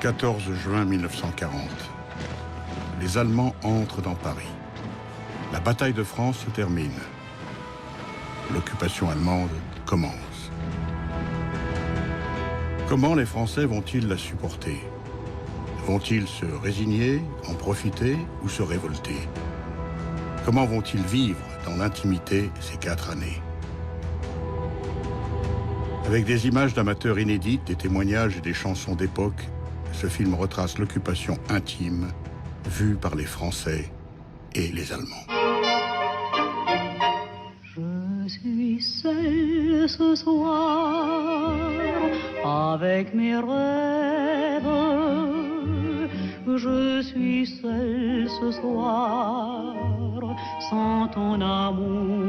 14 juin 1940. Les Allemands entrent dans Paris. La bataille de France se termine. L'occupation allemande commence. Comment les Français vont-ils la supporter? Vont-ils se résigner, en profiter ou se révolter? Comment vont-ils vivre dans l'intimité ces 4 années? Avec des images d'amateurs inédites, des témoignages et des chansons d'époque, ce film retrace l'occupation intime vue par les Français et les Allemands. Je suis seule ce soir avec mes rêves. Je suis seule ce soir sans ton amour.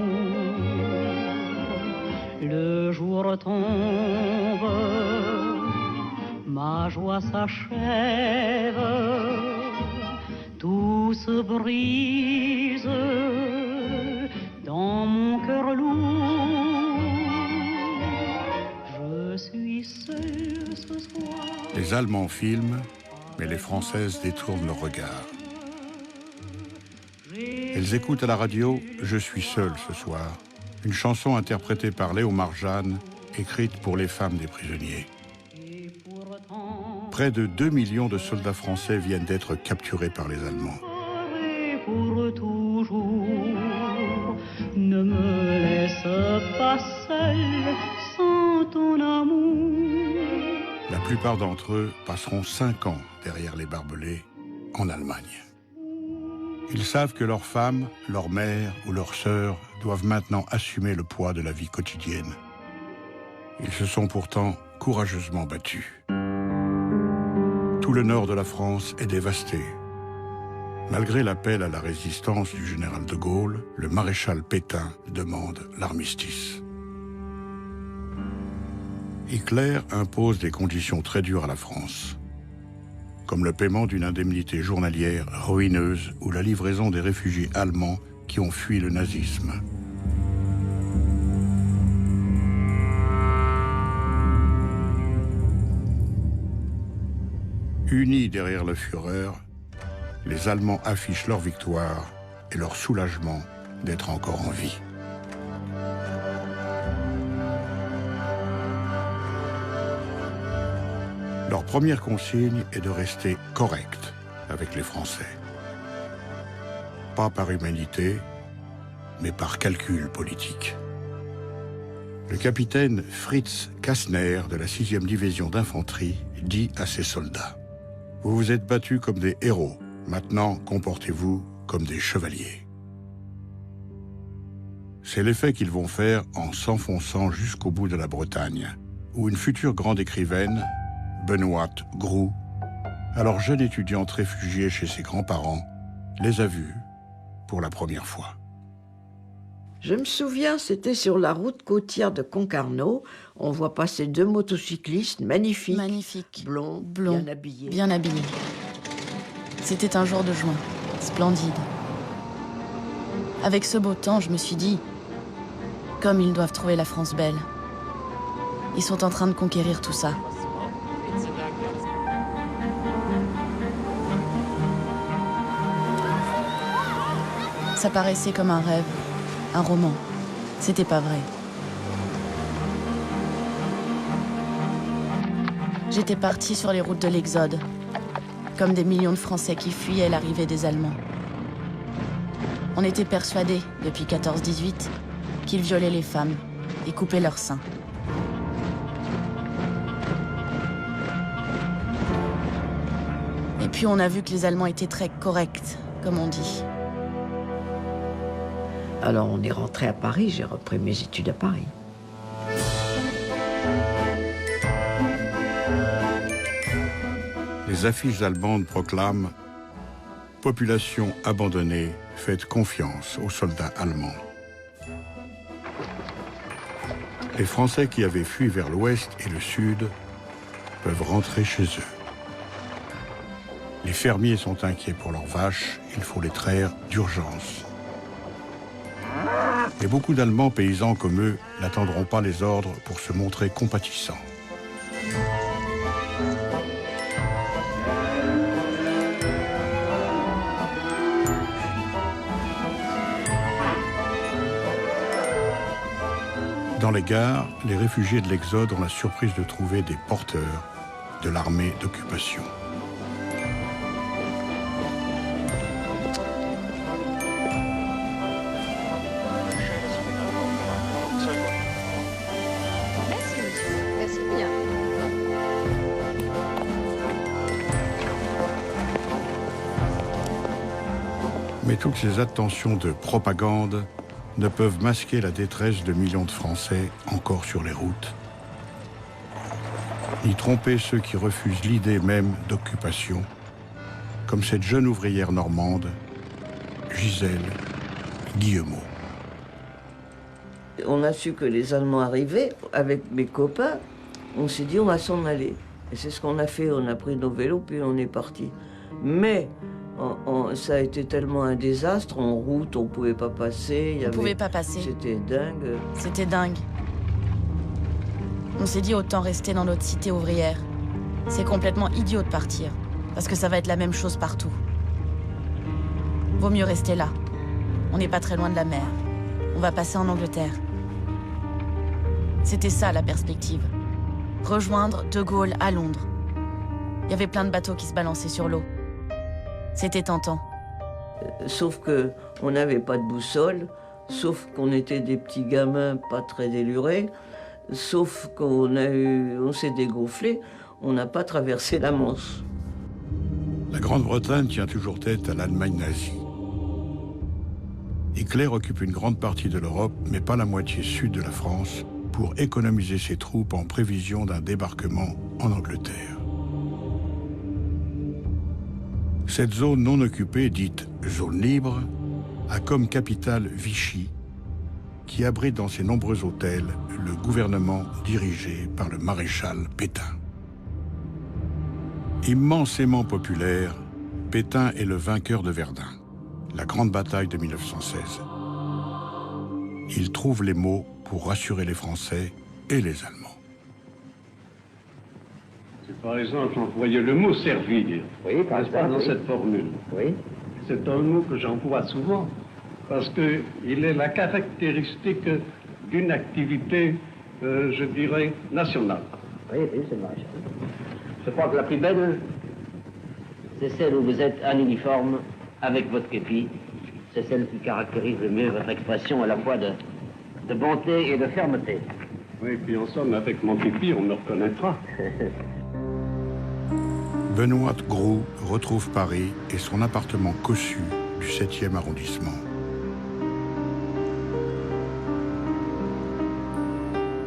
Le jour tombe, ma joie s'achève, tout se brise dans mon cœur lourd. Je suis seule ce soir. Les Allemands filment, mais les Françaises détournent leur regard. Elles écoutent à la radio « Je suis seule ce soir », une chanson interprétée par Léo Marjane, écrite pour les femmes des prisonniers. Près de 2 millions de soldats français viennent d'être capturés par les Allemands. Pour toujours, ne me laisse pas seule sans ton amour. La plupart d'entre eux passeront 5 ans derrière les barbelés en Allemagne. Ils savent que leurs femmes, leurs mères ou leurs sœurs doivent maintenant assumer le poids de la vie quotidienne. Ils se sont pourtant courageusement battus. Tout le nord de la France est dévasté. Malgré l'appel à la résistance du général de Gaulle, le maréchal Pétain demande l'armistice. Hitler impose des conditions très dures à la France, comme le paiement d'une indemnité journalière ruineuse ou la livraison des réfugiés allemands qui ont fui le nazisme. Unis derrière le Führer, les Allemands affichent leur victoire et leur soulagement d'être encore en vie. Leur première consigne est de rester correct avec les Français. Pas par humanité, mais par calcul politique. Le capitaine Fritz Kastner de la 6e division d'infanterie dit à ses soldats: « Vous vous êtes battus comme des héros, maintenant comportez-vous comme des chevaliers. » C'est l'effet qu'ils vont faire en s'enfonçant jusqu'au bout de la Bretagne, où une future grande écrivaine, Benoît Groux, alors jeune étudiante réfugiée chez ses grands-parents, les a vus pour la première fois. Je me souviens, c'était sur la route côtière de Concarneau. On voit passer 2 motocyclistes magnifiques. Magnifiques. Blonds, Blonds, bien habillés. bien habillés. C'était un jour de juin, splendide. Avec ce beau temps, je me suis dit, comme ils doivent trouver la France belle. Ils sont en train de conquérir tout ça. Ça paraissait comme un rêve, un roman. C'était pas vrai. J'étais partie sur les routes de l'Exode, comme des millions de Français qui fuyaient l'arrivée des Allemands. On était persuadés, depuis 14-18, qu'ils violaient les femmes et coupaient leurs seins. Et puis on a vu que les Allemands étaient très corrects, comme on dit. Alors on est rentré à Paris, j'ai repris mes études à Paris. Les affiches allemandes proclament « Population abandonnée, faites confiance aux soldats allemands ». Les Français qui avaient fui vers l'ouest et le sud peuvent rentrer chez eux. Les fermiers sont inquiets pour leurs vaches, il faut les traire d'urgence. Et beaucoup d'Allemands paysans comme eux n'attendront pas les ordres pour se montrer compatissants. Dans les gares, les réfugiés de l'Exode ont la surprise de trouver des porteurs de l'armée d'occupation. Merci, monsieur. Merci bien. Mais toutes ces attentions de propagande ne peuvent masquer la détresse de millions de Français encore sur les routes, ni tromper ceux qui refusent l'idée même d'occupation, comme cette jeune ouvrière normande, Gisèle Guillemot. On a su que les Allemands arrivaient, avec mes copains, on s'est dit on va s'en aller. Et c'est ce qu'on a fait, on a pris nos vélos puis on est parti. Mais ça a été tellement un désastre, en route on pouvait pas passer. On pouvait pas passer. C'était dingue. C'était dingue. On s'est dit autant rester dans notre cité ouvrière. C'est complètement idiot de partir, parce que ça va être la même chose partout. Vaut mieux rester là. On n'est pas très loin de la mer. On va passer en Angleterre. C'était ça la perspective. Rejoindre De Gaulle à Londres. Il y avait plein de bateaux qui se balançaient sur l'eau. C'était tentant. Sauf que on n'avait pas de boussole, sauf qu'on était des petits gamins pas très délurés, sauf on s'est dégonflé, on n'a pas traversé la Manche. La Grande-Bretagne tient toujours tête à l'Allemagne nazie. Hitler occupe une grande partie de l'Europe, mais pas la moitié sud de la France, pour économiser ses troupes en prévision d'un débarquement en Angleterre. Cette zone non occupée, dite zone libre, a comme capitale Vichy, qui abrite dans ses nombreux hôtels le gouvernement dirigé par le maréchal Pétain. Immensément populaire, Pétain est le vainqueur de Verdun, la grande bataille de 1916. Il trouve les mots pour rassurer les Français et les Allemands. Par exemple, employer le mot servir, Oui, par n'est-ce pas, dans oui. cette formule. Oui. C'est un mot que j'emploie souvent, parce qu'il est la caractéristique d'une activité, je dirais, nationale. Oui, c'est vrai. Je crois que la plus belle, c'est celle où vous êtes en uniforme, avec votre képi. C'est celle qui caractérise le mieux votre expression à la fois de bonté et de fermeté. Oui, puis en somme, avec mon képi, on me reconnaîtra. Benoît Groult retrouve Paris et son appartement cossu du 7e arrondissement.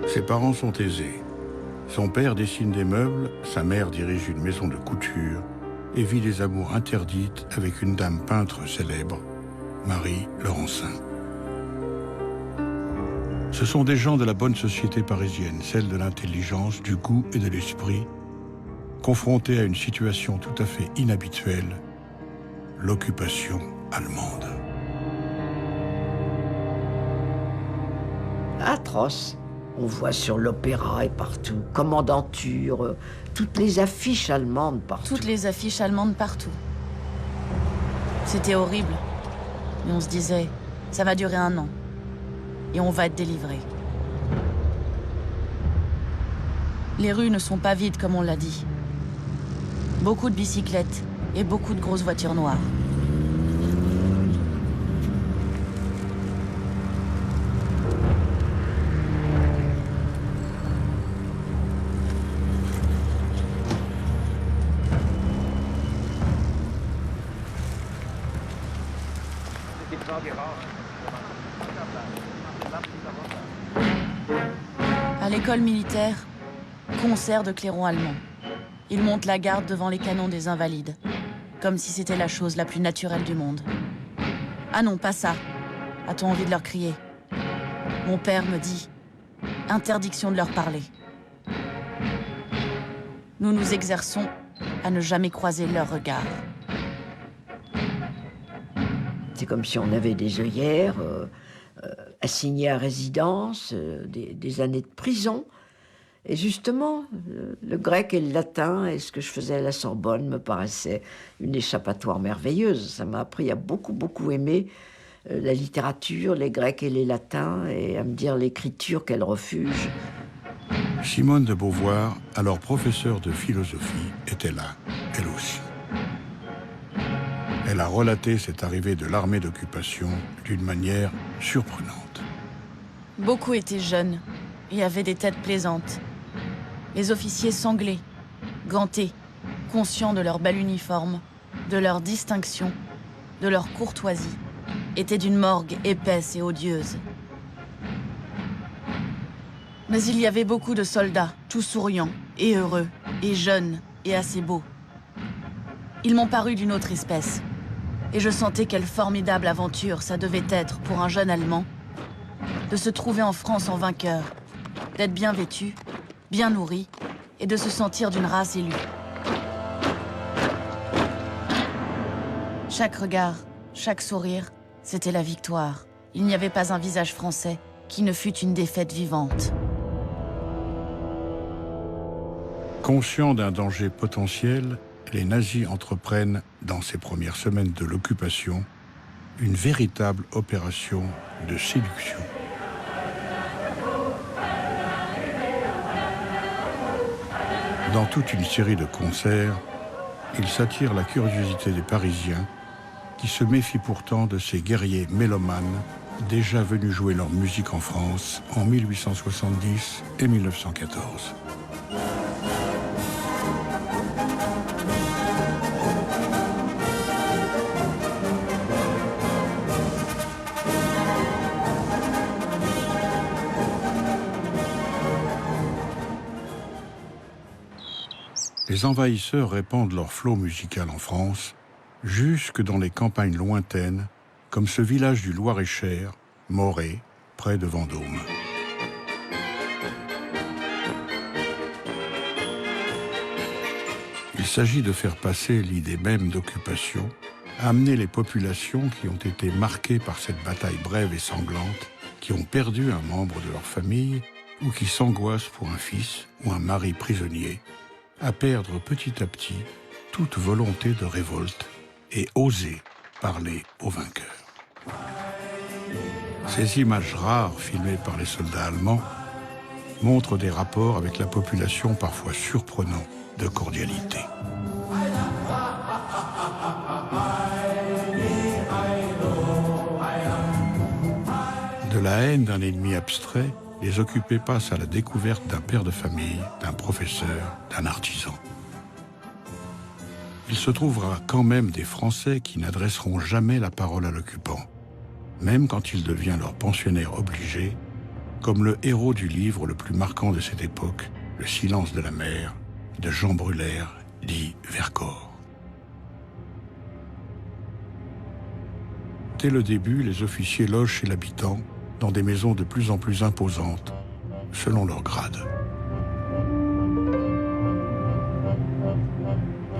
Ses parents sont aisés. Son père dessine des meubles, sa mère dirige une maison de couture et vit des amours interdites avec une dame peintre célèbre, Marie Laurencin. Ce sont des gens de la bonne société parisienne, celle de l'intelligence, du goût et de l'esprit, confrontés à une situation tout à fait inhabituelle, l'occupation allemande. Atroce. On voit sur l'opéra et partout, commandanture, toutes les affiches allemandes partout. Toutes les affiches allemandes partout. C'était horrible. Mais on se disait, ça va durer 1 an. Et on va être délivrés. Les rues ne sont pas vides comme on l'a dit. Beaucoup de bicyclettes et beaucoup de grosses voitures noires. À l'école militaire, concert de clairons allemands. Ils montent la garde devant les canons des Invalides, comme si c'était la chose la plus naturelle du monde. Ah non, pas ça, a-t-on envie de leur crier. Mon père me dit, interdiction de leur parler. Nous nous exerçons à ne jamais croiser leur regard. C'est comme si on avait des œillères, assignées à résidence, des années de prison. Et justement, le grec et le latin et ce que je faisais à la Sorbonne me paraissait une échappatoire merveilleuse. Ça m'a appris à beaucoup, beaucoup aimer la littérature, les grecs et les latins, et à me dire l'écriture, quel refuge. Simone de Beauvoir, alors professeure de philosophie, était là, elle aussi. Elle a relaté cette arrivée de l'armée d'occupation d'une manière surprenante. Beaucoup étaient jeunes et avaient des têtes plaisantes. Les officiers sanglés, gantés, conscients de leur bel uniforme, de leur distinction, de leur courtoisie, étaient d'une morgue épaisse et odieuse. Mais il y avait beaucoup de soldats, tous souriants et heureux, et jeunes et assez beaux. Ils m'ont paru d'une autre espèce, et je sentais quelle formidable aventure ça devait être pour un jeune Allemand de se trouver en France en vainqueur, d'être bien vêtu, bien nourri, et de se sentir d'une race élue. Chaque regard, chaque sourire, c'était la victoire. Il n'y avait pas un visage français qui ne fût une défaite vivante. Conscients d'un danger potentiel, les nazis entreprennent, dans ces premières semaines de l'occupation, une véritable opération de séduction. Dans toute une série de concerts, ils s'attirent la curiosité des Parisiens, qui se méfient pourtant de ces guerriers mélomanes déjà venus jouer leur musique en France en 1870 et 1914. Les envahisseurs répandent leur flot musical en France, jusque dans les campagnes lointaines, comme ce village du Loir-et-Cher, Morée, près de Vendôme. Il s'agit de faire passer l'idée même d'occupation, amener les populations qui ont été marquées par cette bataille brève et sanglante, qui ont perdu un membre de leur famille ou qui s'angoissent pour un fils ou un mari prisonnier, à perdre petit à petit toute volonté de révolte et oser parler aux vainqueurs. Ces images rares filmées par les soldats allemands montrent des rapports avec la population parfois surprenants de cordialité. De la haine d'un ennemi abstrait, les occupés passent à la découverte d'un père de famille, d'un professeur, d'un artisan. Il se trouvera quand même des Français qui n'adresseront jamais la parole à l'occupant, même quand il devient leur pensionnaire obligé, comme le héros du livre le plus marquant de cette époque, Le silence de la mer, de Jean Brulaire, dit Vercors. Dès le début, les officiers logent chez l'habitant, dans des maisons de plus en plus imposantes, selon leur grade.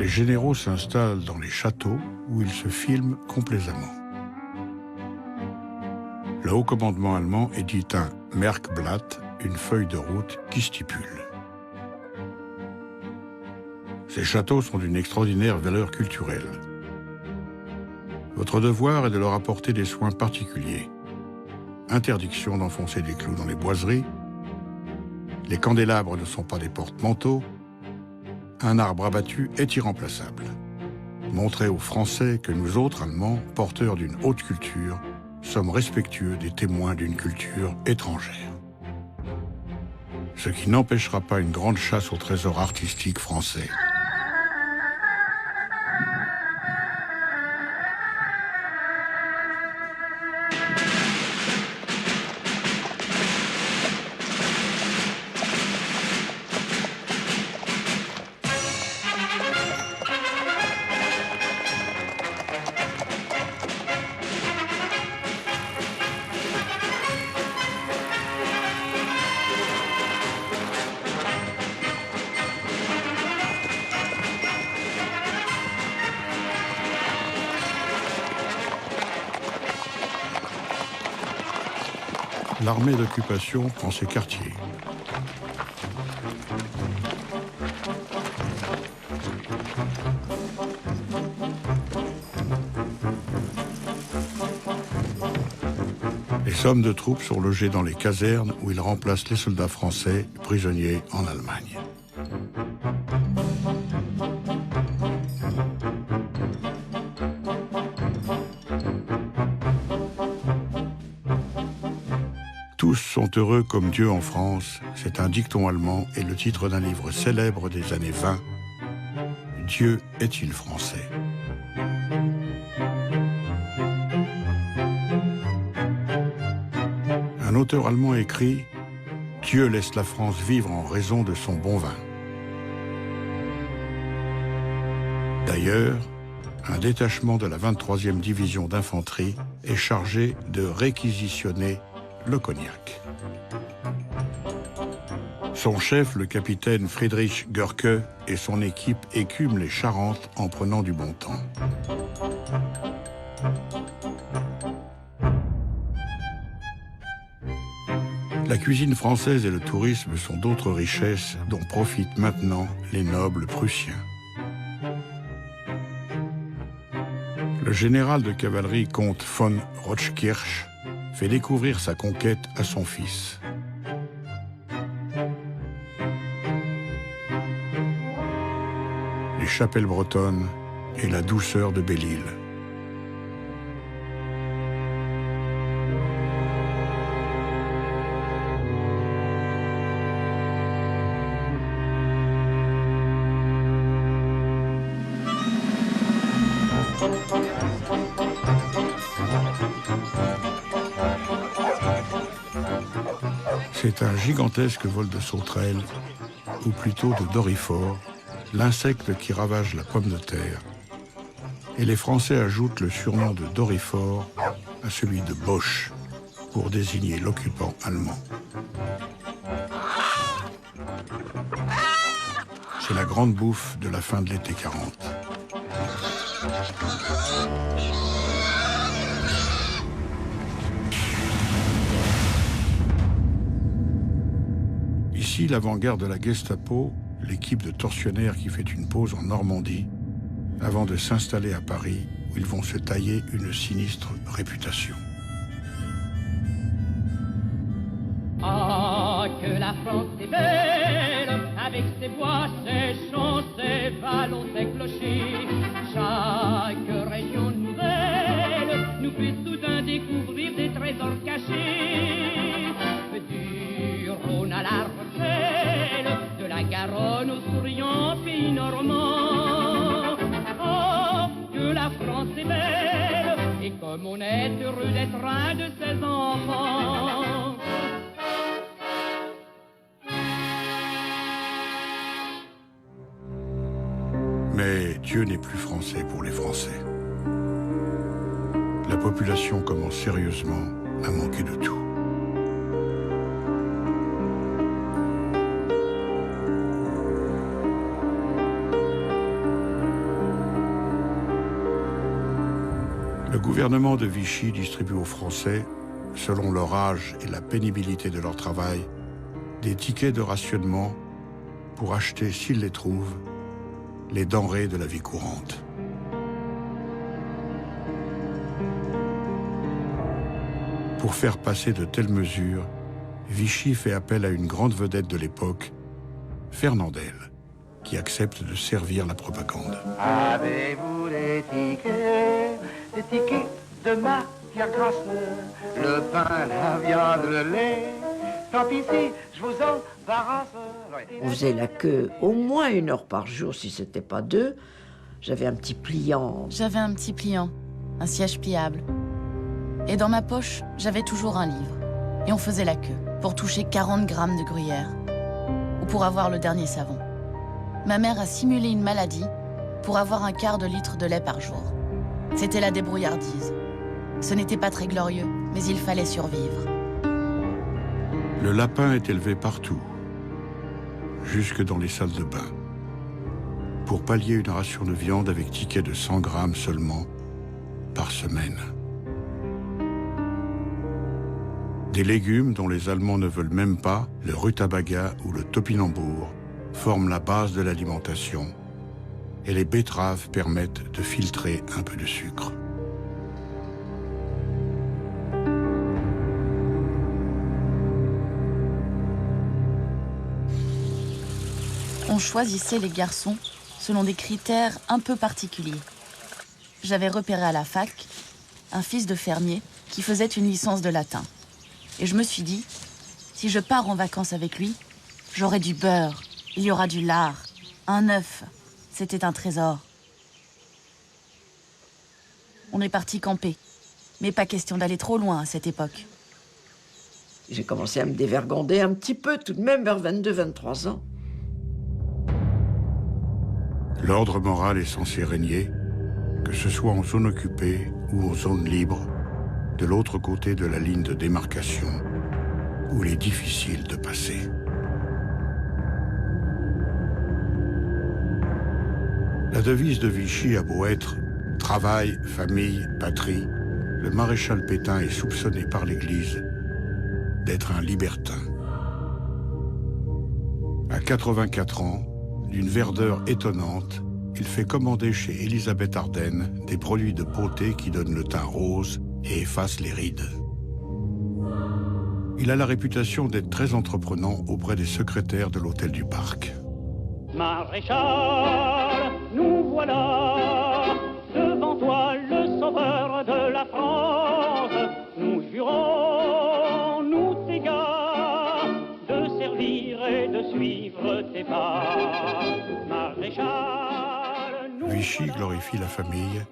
Les généraux s'installent dans les châteaux où ils se filment complaisamment. Le haut commandement allemand édite un Merkblatt, une feuille de route qui stipule: ces châteaux sont d'une extraordinaire valeur culturelle. Votre devoir est de leur apporter des soins particuliers. Interdiction d'enfoncer des clous dans les boiseries. Les candélabres ne sont pas des porte-manteaux. Un arbre abattu est irremplaçable. Montrez aux Français que nous autres Allemands, porteurs d'une haute culture, sommes respectueux des témoins d'une culture étrangère. Ce qui n'empêchera pas une grande chasse au trésor artistique français. L'armée d'occupation prend ses quartiers. sommes de troupes sont logées dans les casernes où ils remplacent les soldats français prisonniers en Allemagne. Tous sont heureux comme Dieu en France, c'est un dicton allemand et le titre d'un livre célèbre des années 20. Dieu est-il français? Un auteur allemand écrit « Dieu laisse la France vivre en raison de son bon vin ». D'ailleurs, un détachement de la 23e division d'infanterie est chargé de réquisitionner le cognac. Son chef, le capitaine Friedrich Görke, et son équipe écument les Charentes en prenant du bon temps. La cuisine française et le tourisme sont d'autres richesses dont profitent maintenant les nobles prussiens. Le général de cavalerie comte von Rothkirch fait découvrir sa conquête à son fils. Les chapelles bretonnes et la douceur de Belle-Île. C'est un gigantesque vol de sauterelles, ou plutôt de doryphores, l'insecte qui ravage la pomme de terre. Et les Français ajoutent le surnom de doryphore à celui de Boche, pour désigner l'occupant allemand. C'est la grande bouffe de la fin de l'été 40. Ici, l'avant-garde de la Gestapo, l'équipe de tortionnaires qui fait une pause en Normandie, avant de s'installer à Paris, où ils vont se tailler une sinistre réputation. Ah, que la France est belle, avec ses bois, ses champs, ses vallons, ses clochers. Chaque région nouvelle nous fait soudain découvrir des trésors cachés. Du Rhône à la Rochelle, de la Garonne au souriant pays normand. Oh, que la France est belle, et comme on est heureux d'être un de ses enfants. Mais Dieu n'est plus français pour les Français. La population commence sérieusement à manquer de tout. Le gouvernement de Vichy distribue aux Français, selon leur âge et la pénibilité de leur travail, des tickets de rationnement pour acheter, s'ils les trouvent, les denrées de la vie courante. Pour faire passer de telles mesures, Vichy fait appel à une grande vedette de l'époque, Fernandel, qui accepte de servir la propagande. Avez-vous les tickets de matière grasse, le pain, la viande, le lait? Tant pis si je vous embarrasse. On faisait la queue au moins 1 heure par jour, si c'était pas 2. J'avais un petit pliant. J'avais un petit pliant, un siège pliable. Et dans ma poche, j'avais toujours un livre. Et on faisait la queue pour toucher 40 grammes de gruyère. Ou pour avoir le dernier savon. Ma mère a simulé une maladie pour avoir un quart de litre de lait par jour. C'était la débrouillardise. Ce n'était pas très glorieux, mais il fallait survivre. Le lapin est élevé partout, jusque dans les salles de bain, pour pallier une ration de viande avec ticket de 100 grammes seulement par semaine. Des légumes dont les Allemands ne veulent même pas, le rutabaga ou le topinambour, forment la base de l'alimentation et les betteraves permettent de filtrer un peu de sucre. On choisissait les garçons selon des critères un peu particuliers. J'avais repéré à la fac un fils de fermier qui faisait une licence de latin. Et je me suis dit, si je pars en vacances avec lui, j'aurai du beurre, il y aura du lard, un œuf. C'était un trésor. On est parti camper, mais pas question d'aller trop loin à cette époque. J'ai commencé à me dévergonder un petit peu, tout de même, vers 22-23 ans. L'ordre moral est censé régner, que ce soit en zone occupée ou en zone libre, de l'autre côté de la ligne de démarcation, où il est difficile de passer. La devise de Vichy a beau être « travail, famille, patrie », le maréchal Pétain est soupçonné par l'Église d'être un libertin. À 84 ans, d'une verdeur étonnante, il fait commander chez Elisabeth Arden des produits de beauté qui donnent le teint rose et effacent les rides. Il a la réputation d'être très entreprenant auprès des secrétaires de l'hôtel du Parc. Maréchal, nous voilà devant toi, le sauveur de la France. Nous jurons, nous tes gars, de servir et de suivre tes pas. Maréchal, nous Vichy glorifie la famille,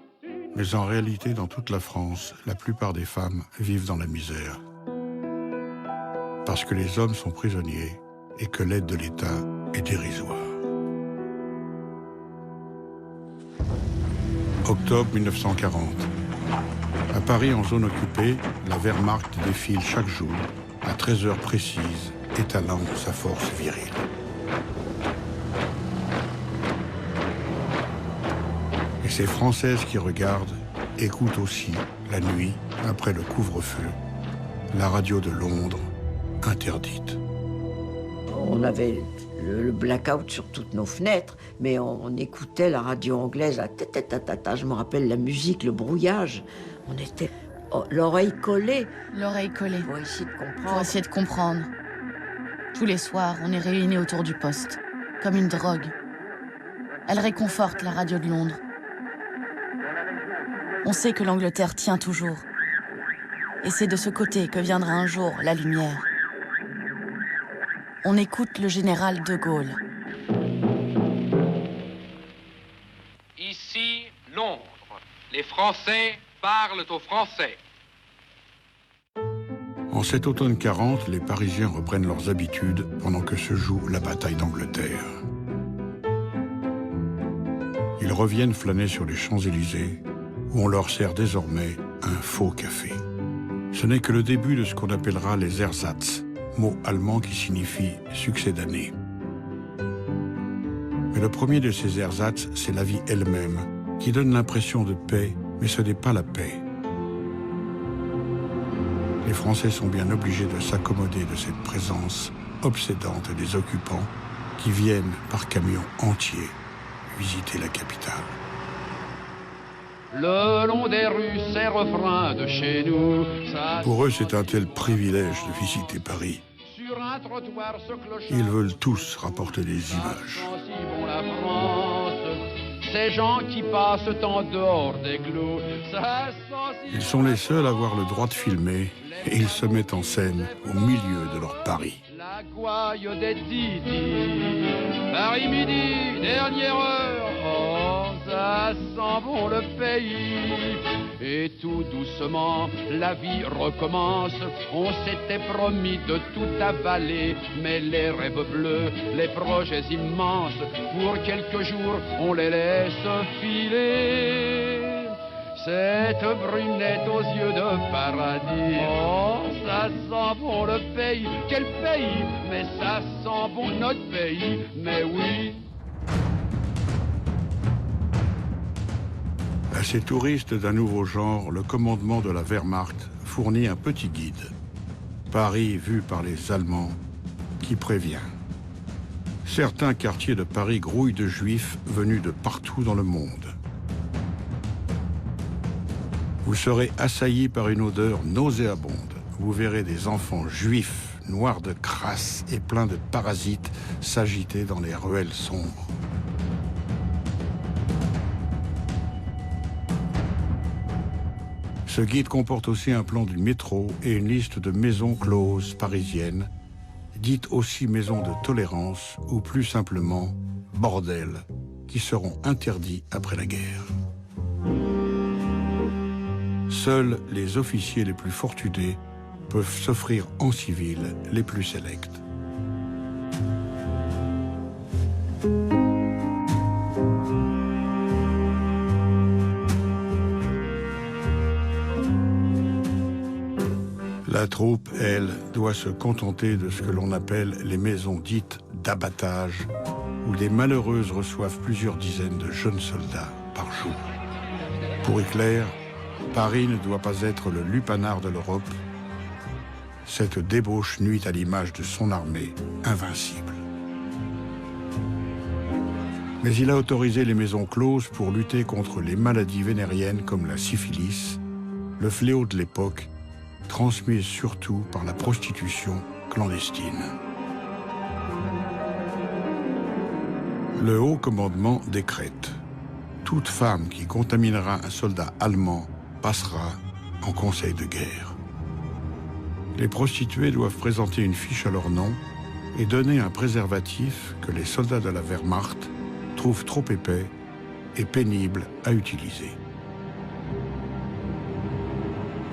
mais en réalité, dans toute la France, la plupart des femmes vivent dans la misère. Parce que les hommes sont prisonniers et que l'aide de l'État est dérisoire. Octobre 1940. À Paris, en zone occupée, la Wehrmacht défile chaque jour, à 13 heures précises, étalant sa force virile. Et ces Françaises qui regardent écoutent aussi, la nuit, après le couvre-feu, la radio de Londres, interdite. On avait le blackout sur toutes nos fenêtres, mais on écoutait la radio anglaise à ta. Je me rappelle la musique, le brouillage. On était l'oreille collée. L'oreille collée. Pour essayer de comprendre. Pour essayer de comprendre. Tous les soirs, on est réunis autour du poste, comme une drogue. Elle réconforte la radio de Londres. On sait que l'Angleterre tient toujours. Et c'est de ce côté que viendra un jour la lumière. On écoute le général de Gaulle. Ici, Londres. Les Français parlent aux Français. En cet automne 40, les Parisiens reprennent leurs habitudes pendant que se joue la bataille d'Angleterre. Ils reviennent flâner sur les Champs-Élysées, où on leur sert désormais un faux café. Ce n'est que le début de ce qu'on appellera les Ersatz, mot allemand qui signifie succédané. Mais le premier de ces ersatz, c'est la vie elle-même, qui donne l'impression de paix, mais ce n'est pas la paix. Les Français sont bien obligés de s'accommoder de cette présence obsédante des occupants qui viennent par camions entiers visiter la capitale. Le long des rues, ces refrains de chez nous. Pour eux, c'est un tel privilège de visiter Paris. Sur un trottoir, ce clochard. Ils veulent tous rapporter des images. Bon, la France, ces gens qui passent en dehors des clous. Ils sont les seuls à avoir le droit de filmer et ils se mettent en scène au milieu de leur Paris. La gouaille des Didi, Paris midi, dernière heure. Oh, ça sent bon le pays. Et tout doucement, la vie recommence. On s'était promis de tout avaler, mais les rêves bleus, les projets immenses, pour quelques jours, on les laisse filer. Cette brunette aux yeux de paradis. Oh, ça sent bon le pays. Quel pays? Mais ça sent bon notre pays. Mais oui. À ces touristes d'un nouveau genre, le commandement de la Wehrmacht fournit un petit guide. Paris vu par les Allemands, qui prévient. Certains quartiers de Paris grouillent de juifs venus de partout dans le monde. Vous serez assaillis par une odeur nauséabonde, vous verrez des enfants juifs, noirs de crasse et pleins de parasites, s'agiter dans les ruelles sombres. Ce guide comporte aussi un plan du métro et une liste de maisons closes parisiennes, dites aussi maisons de tolérance ou plus simplement bordels, qui seront interdits après la guerre. Seuls les officiers les plus fortunés peuvent s'offrir en civil les plus sélects. La troupe, elle, doit se contenter de ce que l'on appelle les maisons dites d'abattage, où les malheureuses reçoivent plusieurs dizaines de jeunes soldats par jour. Pour Hitler, Paris ne doit pas être le lupanar de l'Europe. Cette débauche nuit à l'image de son armée invincible. Mais il a autorisé les maisons closes pour lutter contre les maladies vénériennes comme la syphilis, le fléau de l'époque, transmise surtout par la prostitution clandestine. Le haut commandement décrète: toute femme qui contaminera un soldat allemand passera en conseil de guerre. Les prostituées doivent présenter une fiche à leur nom et donner un préservatif que les soldats de la Wehrmacht trouvent trop épais et pénible à utiliser.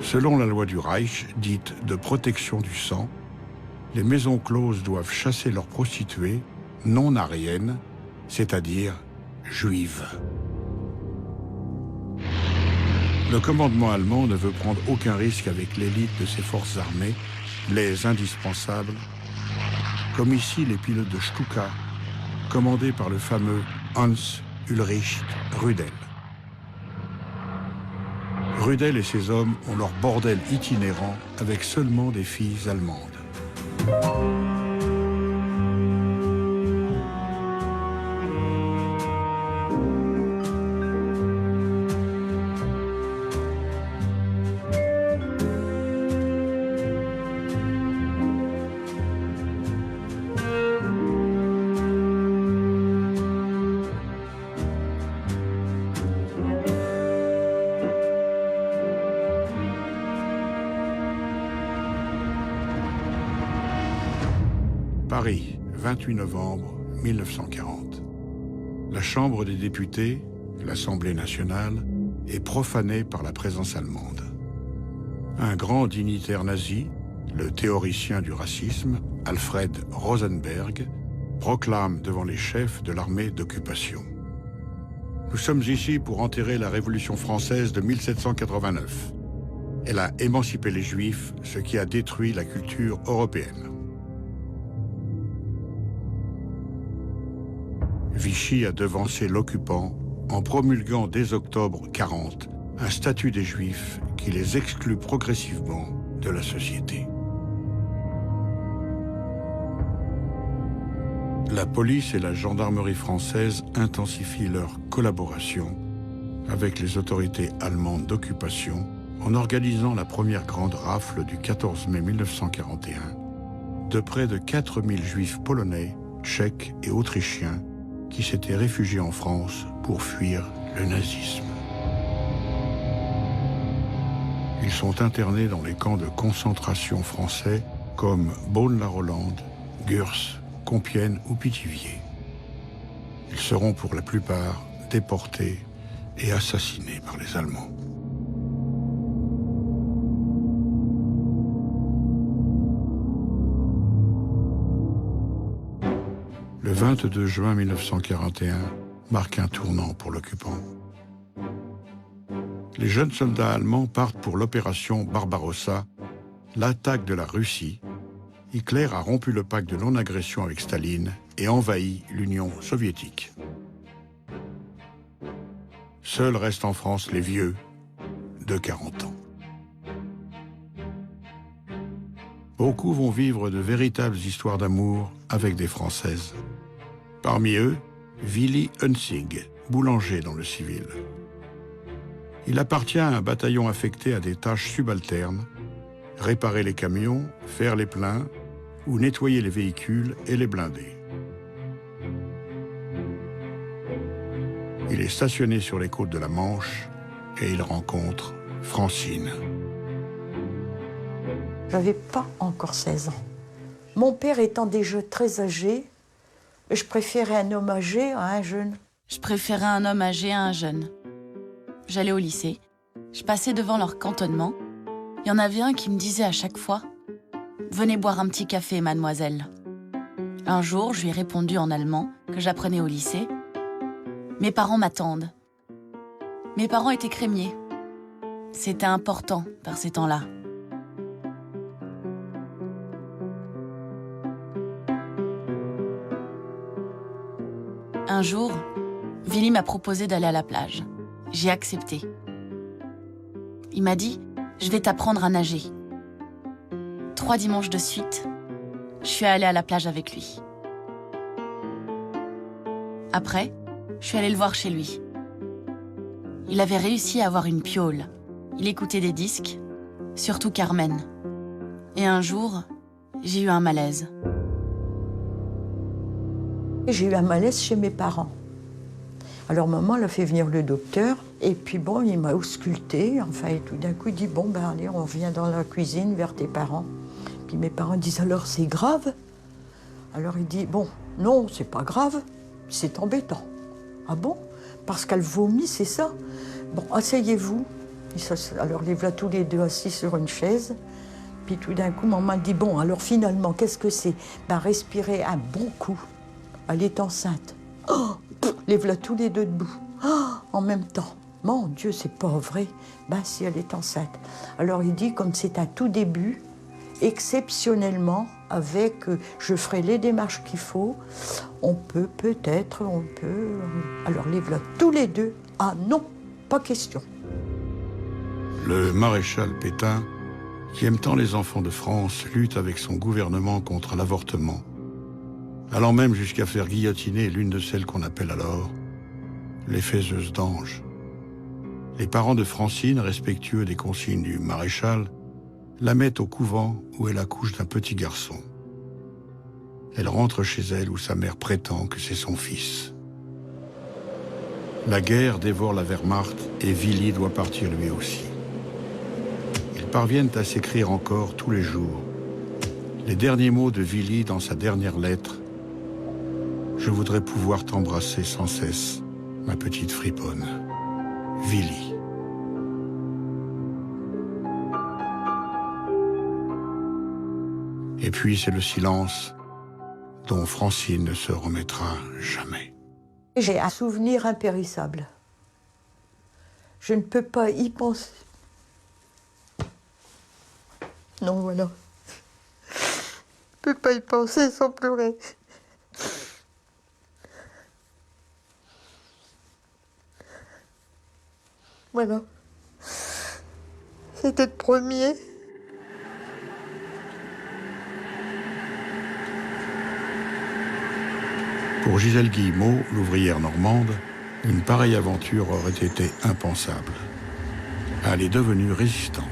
Selon la loi du Reich, dite de protection du sang, les maisons closes doivent chasser leurs prostituées non aryennes, c'est-à-dire juives. Le commandement allemand ne veut prendre aucun risque avec l'élite de ses forces armées, les indispensables, comme ici les pilotes de Stuka, commandés par le fameux Hans Ulrich Rudel. Rudel et ses hommes ont leur bordel itinérant avec seulement des filles allemandes. Paris, 28 novembre 1940. La Chambre des députés, l'Assemblée nationale, est profanée par la présence allemande. Un grand dignitaire nazi, le théoricien du racisme, Alfred Rosenberg, proclame devant les chefs de l'armée d'occupation: « Nous sommes ici pour enterrer la Révolution française de 1789. Elle a émancipé les Juifs, ce qui a détruit la culture européenne. » Vichy a devancé l'occupant en promulguant dès octobre 1940 un statut des Juifs qui les exclut progressivement de la société. La police et la gendarmerie française intensifient leur collaboration avec les autorités allemandes d'occupation en organisant la première grande rafle du 14 mai 1941 de près de 4000 Juifs polonais, tchèques et autrichiens qui s'étaient réfugiés en France pour fuir le nazisme. Ils sont internés dans les camps de concentration français comme Beaune-la-Rolande, Gurs, Compiègne ou Pithiviers. Ils seront pour la plupart déportés et assassinés par les Allemands. Le 22 juin 1941 marque un tournant pour l'occupant. Les jeunes soldats allemands partent pour l'opération Barbarossa, l'attaque de la Russie. Hitler a rompu le pacte de non-agression avec Staline et envahi l'Union soviétique. Seuls restent en France les vieux de 40 ans. Beaucoup vont vivre de véritables histoires d'amour avec des Françaises. Parmi eux, Willy Hunsig, boulanger dans le civil. Il appartient à un bataillon affecté à des tâches subalternes, réparer les camions, faire les pleins ou nettoyer les véhicules et les blindés. Il est stationné sur les côtes de la Manche et il rencontre Francine. J'avais pas encore 16 ans. Mon père étant déjà très âgé, je préférais un homme âgé à un jeune. Je préférais un homme âgé à un jeune. J'allais au lycée, je passais devant leur cantonnement. Il y en avait un qui me disait à chaque fois « Venez boire un petit café, mademoiselle ». Un jour, je lui ai répondu en allemand, que j'apprenais au lycée. « Mes parents m'attendent ». Mes parents étaient crémiers. C'était important par ces temps-là. Un jour, Willy m'a proposé d'aller à la plage. J'ai accepté. Il m'a dit « Je vais t'apprendre à nager ». 3 dimanches de suite, je suis allée à la plage avec lui. Après, je suis allée le voir chez lui. Il avait réussi à avoir une piole. Il écoutait des disques, surtout Carmen. Et un jour, j'ai eu un malaise. J'ai eu un malaise chez mes parents. Alors maman l'a fait venir le docteur, et puis bon, il m'a ausculté, enfin, et tout d'un coup, il dit, bon, ben allez, on vient dans la cuisine vers tes parents. Puis mes parents disent, alors c'est grave? Alors il dit, bon, non, c'est pas grave, c'est embêtant. Ah bon? Parce qu'elle vomit, c'est ça? Bon, asseyez-vous. Alors les voilà tous les deux assis sur une chaise. Puis tout d'un coup, maman dit, bon, alors finalement, qu'est-ce que c'est? Ben respirez un bon coup. Elle est enceinte. Oh, les voilà tous les deux debout. Oh, en même temps. Mon Dieu, c'est pas vrai. Ben si, elle est enceinte. Alors il dit, comme c'est un tout début, exceptionnellement, avec, je ferai les démarches qu'il faut, on peut. Alors les voilà tous les deux. Ah non, pas question. Le maréchal Pétain, qui aime tant les enfants de France, lutte avec son gouvernement contre l'avortement, allant même jusqu'à faire guillotiner l'une de celles qu'on appelle alors les faiseuses d'anges. Les parents de Francine, respectueux des consignes du maréchal, la mettent au couvent où elle accouche d'un petit garçon. Elle rentre chez elle où sa mère prétend que c'est son fils. La guerre dévore la Wehrmacht et Willy doit partir lui aussi. Ils parviennent à s'écrire encore tous les jours. Les derniers mots de Willy dans sa dernière lettre: « Je voudrais pouvoir t'embrasser sans cesse, ma petite friponne. Willy. » Et puis c'est le silence dont Francine ne se remettra jamais. J'ai un souvenir impérissable. Je ne peux pas y penser. Non, voilà. Je ne peux pas y penser sans pleurer. Voilà. C'était le premier. Pour Gisèle Guillemot, l'ouvrière normande, une pareille aventure aurait été impensable. Elle est devenue résistante.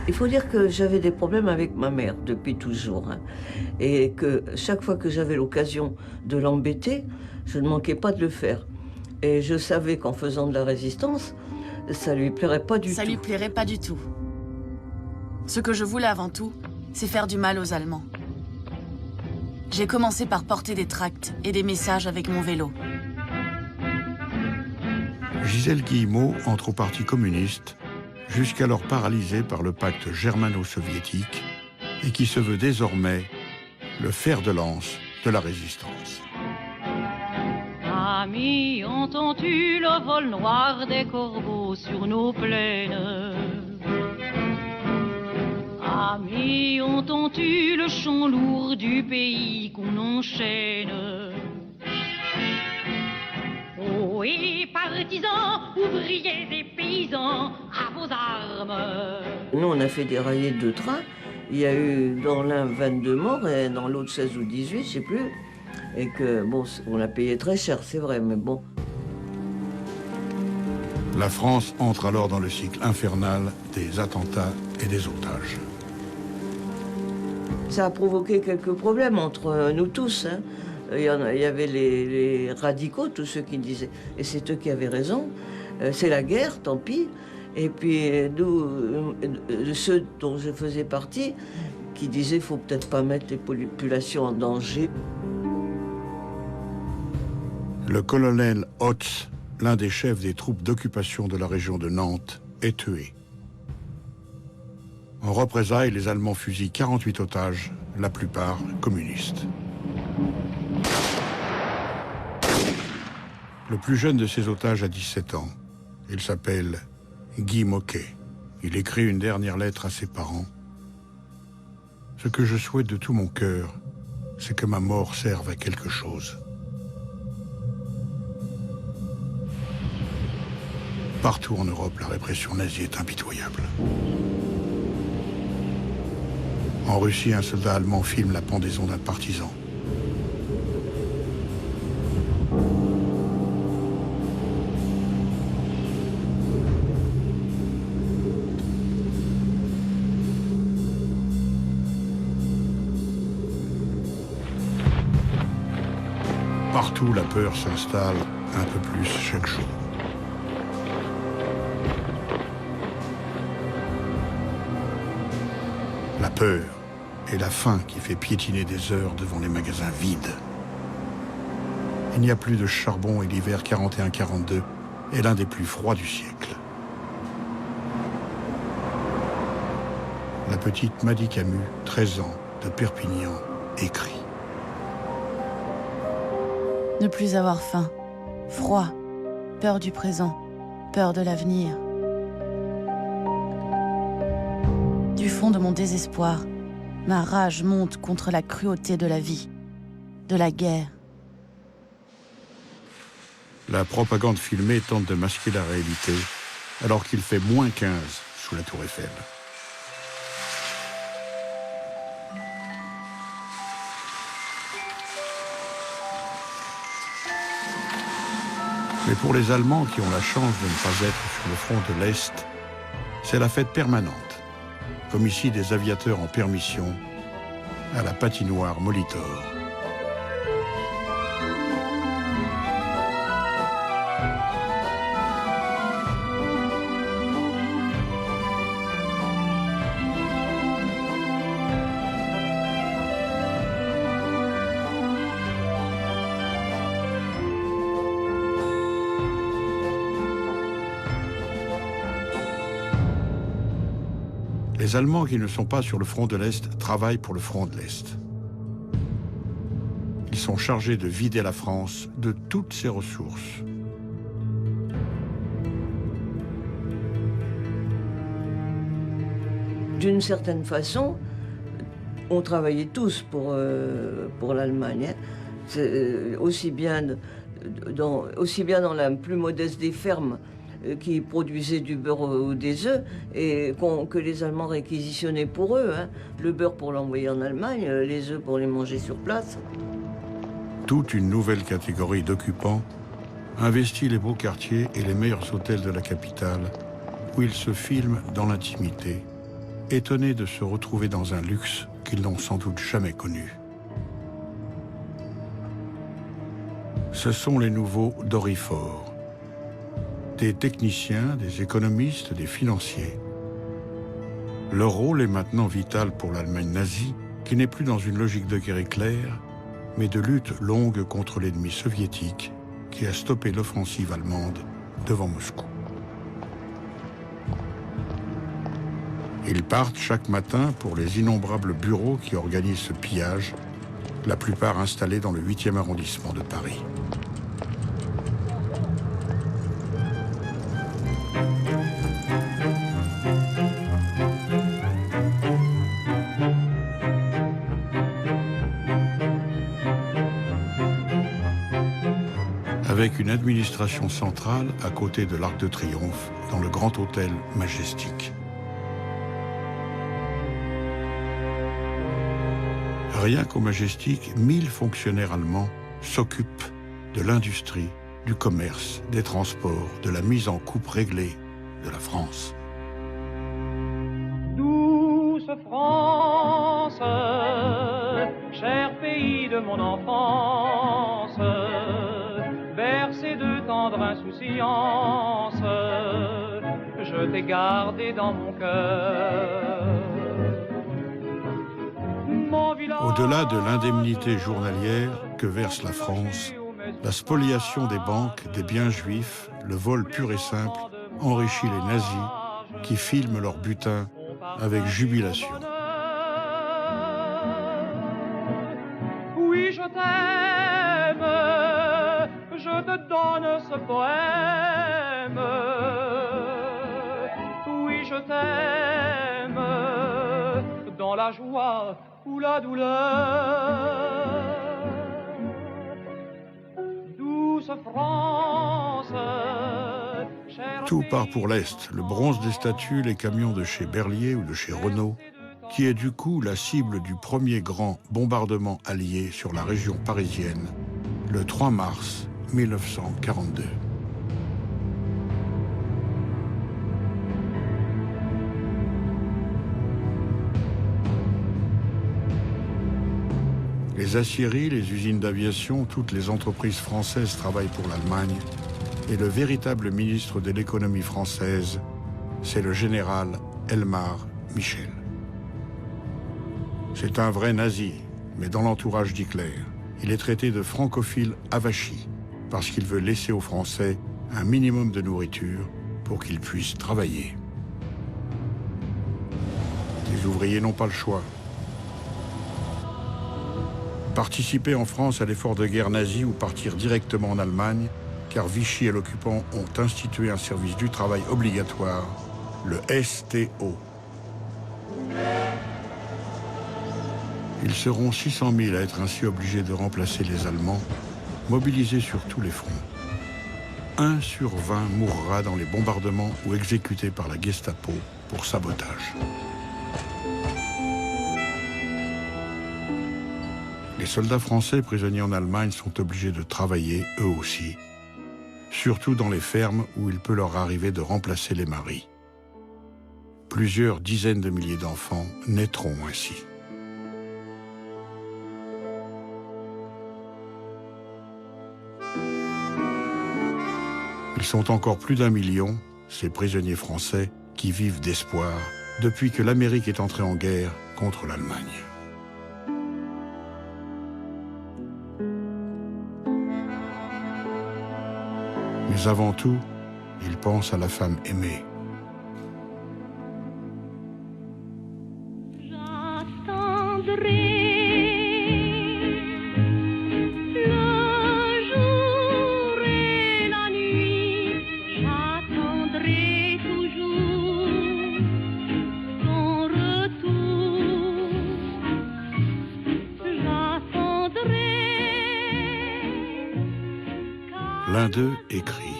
Il faut dire que j'avais des problèmes avec ma mère depuis toujours. Et que chaque fois que j'avais l'occasion de l'embêter, je ne manquais pas de le faire. Et je savais qu'en faisant de la résistance, ça lui plairait pas du tout. Ça lui plairait pas du tout. Ce que je voulais avant tout, c'est faire du mal aux Allemands. J'ai commencé par porter des tracts et des messages avec mon vélo. Gisèle Guillemot entre au Parti communiste, jusqu'alors paralysée par le pacte germano-soviétique et qui se veut désormais le fer de lance de la résistance. Amis, entends-tu le vol noir des corbeaux sur nos plaines? Amis, entends-tu le chant lourd du pays qu'on enchaîne? Oh, et partisans, ouvriers et paysans, à vos armes! Nous, on a fait des raillées de train. Il y a eu dans l'un 22 morts et dans l'autre 16 ou 18, je sais plus. Et que, bon, on a payé très cher, c'est vrai, mais bon. La France entre alors dans le cycle infernal des attentats et des otages. Ça a provoqué quelques problèmes entre nous tous. Hein. Il y avait les radicaux, tous ceux qui disaient, et c'est eux qui avaient raison, c'est la guerre, tant pis. Et puis nous, ceux dont je faisais partie, qui disaient qu'il ne faut peut-être pas mettre les populations en danger. Le colonel Hotz, l'un des chefs des troupes d'occupation de la région de Nantes, est tué. En représailles, les Allemands fusillent 48 otages, la plupart communistes. Le plus jeune de ces otages a 17 ans. Il s'appelle Guy Moquet. Il écrit une dernière lettre à ses parents. « Ce que je souhaite de tout mon cœur, c'est que ma mort serve à quelque chose. » Partout en Europe, la répression nazie est impitoyable. En Russie, un soldat allemand filme la pendaison d'un partisan. Partout, la peur s'installe un peu plus chaque jour. La peur et la faim qui fait piétiner des heures devant les magasins vides. Il n'y a plus de charbon et l'hiver 41-42 est l'un des plus froids du siècle. La petite Maddy Camus, 13 ans, de Perpignan, écrit. Ne plus avoir faim, froid, peur du présent, peur de l'avenir. Du fond de mon désespoir, ma rage monte contre la cruauté de la vie, de la guerre. La propagande filmée tente de masquer la réalité, alors qu'il fait moins 15 sous la tour Eiffel. Mais pour les Allemands qui ont la chance de ne pas être sur le front de l'Est, c'est la fête permanente. Comme ici des aviateurs en permission à la patinoire Molitor. Les Allemands qui ne sont pas sur le front de l'Est travaillent pour le front de l'Est. Ils sont chargés de vider la France de toutes ses ressources. D'une certaine façon, on travaillait tous pour l'Allemagne. Hein. Aussi bien dans la plus modeste des fermes qui produisaient du beurre ou des œufs et que les Allemands réquisitionnaient pour eux. Hein. Le beurre pour l'envoyer en Allemagne, les œufs pour les manger sur place. Toute une nouvelle catégorie d'occupants investit les beaux quartiers et les meilleurs hôtels de la capitale où ils se filment dans l'intimité, étonnés de se retrouver dans un luxe qu'ils n'ont sans doute jamais connu. Ce sont les nouveaux dorifores. Des techniciens, des économistes, des financiers. Leur rôle est maintenant vital pour l'Allemagne nazie, qui n'est plus dans une logique de guerre éclair, mais de lutte longue contre l'ennemi soviétique qui a stoppé l'offensive allemande devant Moscou. Ils partent chaque matin pour les innombrables bureaux qui organisent ce pillage, la plupart installés dans le 8e arrondissement de Paris. Avec une administration centrale à côté de l'Arc de Triomphe, dans le Grand Hôtel Majestic. Rien qu'au Majestic, 1000 fonctionnaires allemands s'occupent de l'industrie, du commerce, des transports, de la mise en coupe réglée de la France. Nous mon enfance, bercé de tendre insouciance, je t'ai gardé dans mon cœur. Au-delà de l'indemnité journalière que verse la France, la spoliation des banques, des biens juifs, le vol pur et simple enrichit les nazis qui filment leur butin avec jubilation. Oui, je t'aime, je te donne ce poème. Oui, je t'aime, dans la joie ou la douleur. Douce France, tout part pour l'Est, le bronze des statues, les camions de chez Berlier ou de chez Renault, qui est du coup la cible du premier grand bombardement allié sur la région parisienne, le 3 mars 1942. Les aciéries, les usines d'aviation, toutes les entreprises françaises travaillent pour l'Allemagne. Et le véritable ministre de l'économie française, c'est le général Elmar Michel. C'est un vrai nazi, mais dans l'entourage d'Hitler. Il est traité de francophile avachi, parce qu'il veut laisser aux Français un minimum de nourriture pour qu'ils puissent travailler. Les ouvriers n'ont pas le choix. Participer en France à l'effort de guerre nazi ou partir directement en Allemagne, car Vichy et l'occupant ont institué un service du travail obligatoire, le STO. Ils seront 600 000 à être ainsi obligés de remplacer les Allemands, mobilisés sur tous les fronts. 1 sur 20 mourra dans les bombardements ou exécuté par la Gestapo pour sabotage. Les soldats français prisonniers en Allemagne sont obligés de travailler, eux aussi, surtout dans les fermes où il peut leur arriver de remplacer les maris. Plusieurs dizaines de milliers d'enfants naîtront ainsi. Ils sont encore plus d'1 million, ces prisonniers français, qui vivent d'espoir depuis que l'Amérique est entrée en guerre contre l'Allemagne. Mais avant tout, ils pensent à la femme aimée. L'un d'eux écrit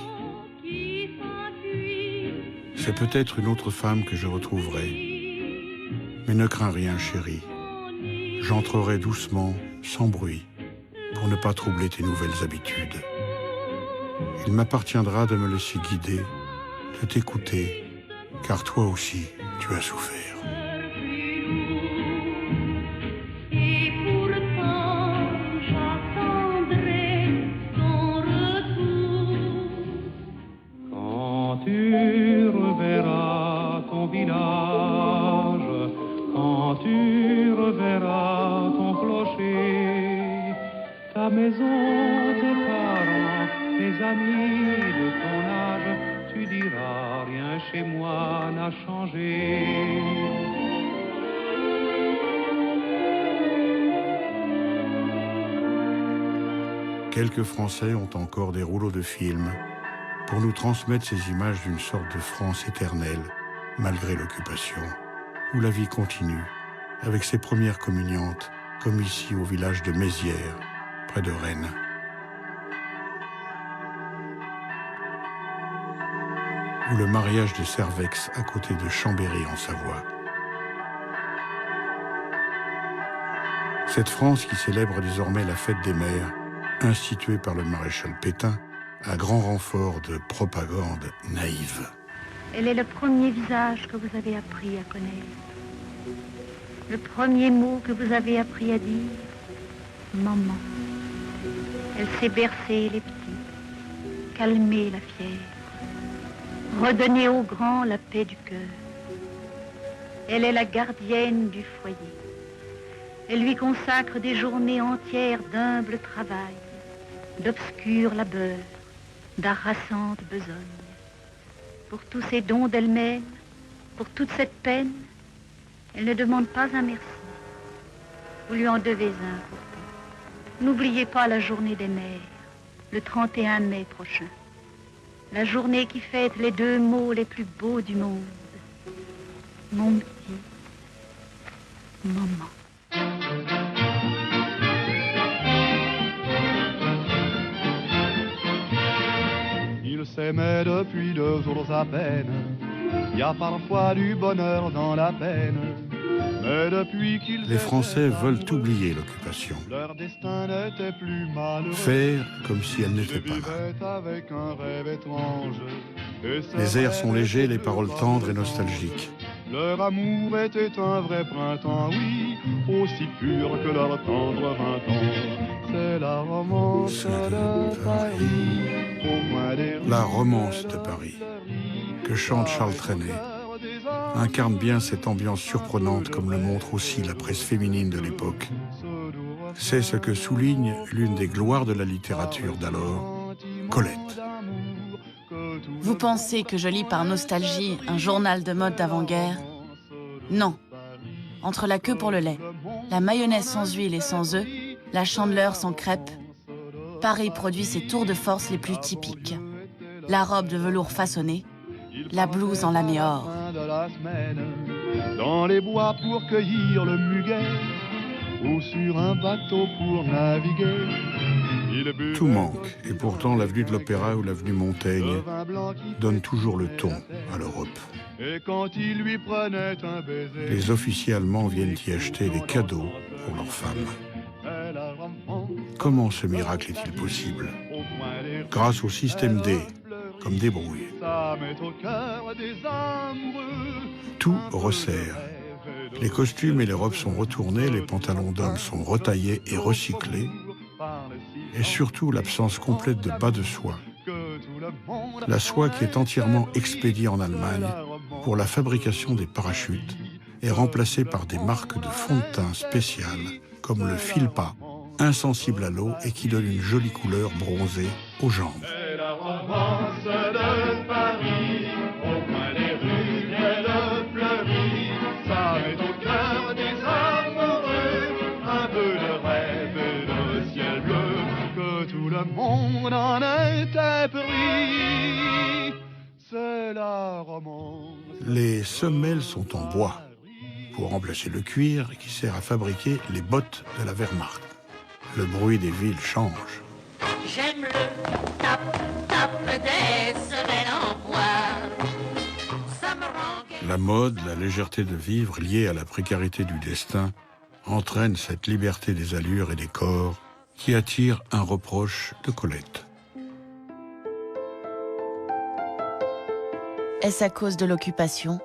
« C'est peut-être une autre femme que je retrouverai, mais ne crains rien, chérie. J'entrerai doucement, sans bruit, pour ne pas troubler tes nouvelles habitudes. Il m'appartiendra de me laisser guider, de t'écouter, car toi aussi, tu as souffert. » Ta maison, tes parents, tes amis de ton âge, tu diras rien chez moi n'a changé. Quelques Français ont encore des rouleaux de films pour nous transmettre ces images d'une sorte de France éternelle, malgré l'occupation, où la vie continue, avec ses premières communiantes, comme ici au village de Mézières, près de Rennes. Ou le mariage de Servex à côté de Chambéry en Savoie. Cette France qui célèbre désormais la fête des mères, instituée par le maréchal Pétain, à grand renfort de propagande naïve. Elle est le premier visage que vous avez appris à connaître, le premier mot que vous avez appris à dire, maman. Elle sait bercer les petits, calmer la fièvre, redonner aux grands la paix du cœur. Elle est la gardienne du foyer. Elle lui consacre des journées entières d'humble travail, d'obscur labeur, d'harassante besogne. Pour tous ces dons d'elle-même, pour toute cette peine, elle ne demande pas un merci. Vous lui en devez un pourtant. N'oubliez pas la journée des mères, le 31 mai prochain. La journée qui fête les deux mots les plus beaux du monde. Mon petit maman. Ils s'aimaient depuis 2 jours à peine. Il y a parfois du bonheur dans la peine. Mais depuis qu'ils Les Français veulent oublier l'occupation, leur destin n'était plus malheureux. faire comme si elle n'était pas là. Vivaient avec un rêve étrange. Et Les airs sont légers, les paroles tendres et nostalgiques. Leur amour était un vrai printemps, oui, aussi pur que leur tendre 20 ans. C'est la romance de Paris, au moins des rues. La romance de Paris, que chante Charles Trenet, incarne bien cette ambiance surprenante comme le montre aussi la presse féminine de l'époque. C'est ce que souligne l'une des gloires de la littérature d'alors, Colette. Vous pensez que je lis par nostalgie un journal de mode d'avant-guerre? Non. Entre la queue pour le lait, la mayonnaise sans huile et sans œufs, la chandeleur sans crêpes, Paris produit ses tours de force les plus typiques. La robe de velours façonné, la blouse en laméor. Dans les bois pour cueillir le muguet, ou sur un bateau pour naviguer. Tout manque, et pourtant l'avenue de l'Opéra ou l'avenue Montaigne donnent toujours le ton à l'Europe. Et quand il lui prenait un baiser, Les officiers allemands viennent y acheter des cadeaux pour leurs femmes. Comment ce miracle est-il possible? Grâce au système D, comme débrouille. Tout resserre. Les costumes et les robes sont retournés, les pantalons d'hommes sont retaillés et recyclés, et surtout l'absence complète de bas de soie. La soie qui est entièrement expédiée en Allemagne pour la fabrication des parachutes est remplacée par des marques de fond de teint spéciales, comme le Filpa, insensible à l'eau et qui donne une jolie couleur bronzée aux jambes. c'est la romance de Paris, au coin des rues qu'elle fleurit. Ça met au cœur des amoureux un peu de rêve et de ciel bleu, que tout le monde en était pris. C'est la romance. Les semelles sont en bois pour remplacer le cuir qui sert à fabriquer les bottes de la Wehrmacht. Le bruit des villes change. J'aime le tap-tap des semelles en bois. Ça me rend... La mode, la légèreté de vivre liée à la précarité du destin entraîne cette liberté des allures et des corps qui attire un reproche de Colette. Est-ce à cause de l'occupation,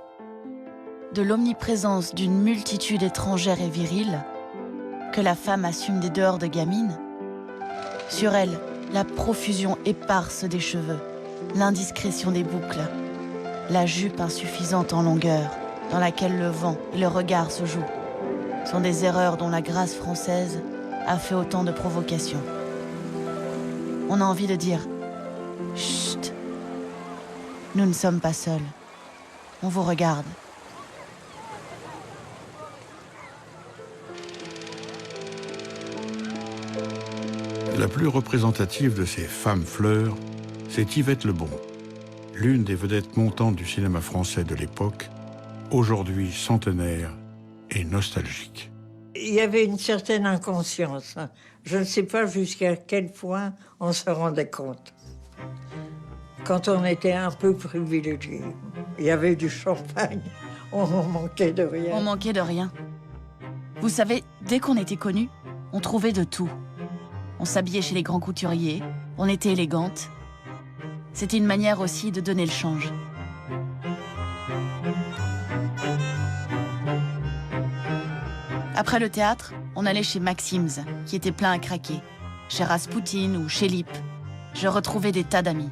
de l'omniprésence d'une multitude étrangère et virile, que la femme assume des dehors de gamine? Sur elle, la profusion éparse des cheveux, l'indiscrétion des boucles, la jupe insuffisante en longueur, dans laquelle le vent et le regard se jouent, sont des erreurs dont la grâce française a fait autant de provocations. On a envie de dire « Chut, nous ne sommes pas seuls, on vous regarde ». La plus représentative de ces femmes fleurs, c'est Yvette Lebon, l'une des vedettes montantes du cinéma français de l'époque, aujourd'hui centenaire et nostalgique. Il y avait une certaine inconscience. Je ne sais pas jusqu'à quel point on se rendait compte. Quand on était un peu privilégié, il y avait du champagne, on manquait de rien. On manquait de rien. Vous savez, dès qu'on était connus, on trouvait de tout. On s'habillait chez les grands couturiers, on était élégante. C'était une manière aussi de donner le change. Après le théâtre, on allait chez Maxim's, qui était plein à craquer. Chez Rasputin ou chez Lip. Je retrouvais des tas d'amis.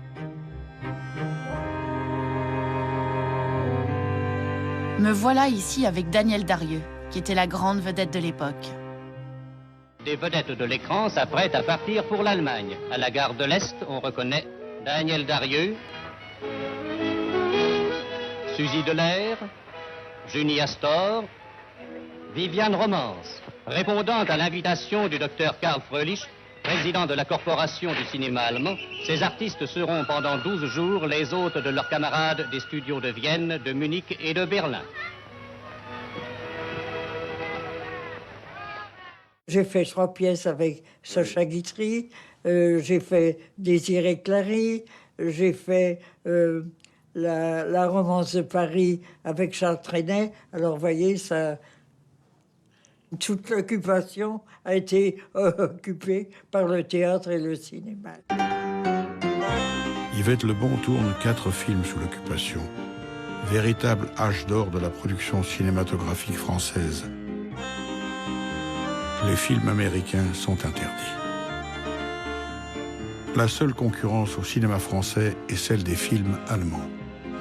Me voilà ici avec Danielle Darrieux, qui était la grande vedette de l'époque. Des vedettes de l'écran s'apprêtent à partir pour l'Allemagne. À la gare de l'Est, on reconnaît Danielle Darrieux, Suzy Delair, Junie Astor, Viviane Romance. Répondant à l'invitation du docteur Karl Fröhlich, président de la Corporation du cinéma allemand, ces artistes seront pendant 12 jours les hôtes de leurs camarades des studios de Vienne, de Munich et de Berlin. J'ai fait 3 pièces avec Sacha Guitry, j'ai fait Désiré Clary, j'ai fait la Romance de Paris avec Charles Trenet. Alors, vous voyez, ça, toute l'occupation a été occupée par le théâtre et le cinéma. Yvette Lebon tourne 4 films sous l'occupation. Véritable âge d'or de la production cinématographique française. Les films américains sont interdits. La seule concurrence au cinéma français est celle des films allemands.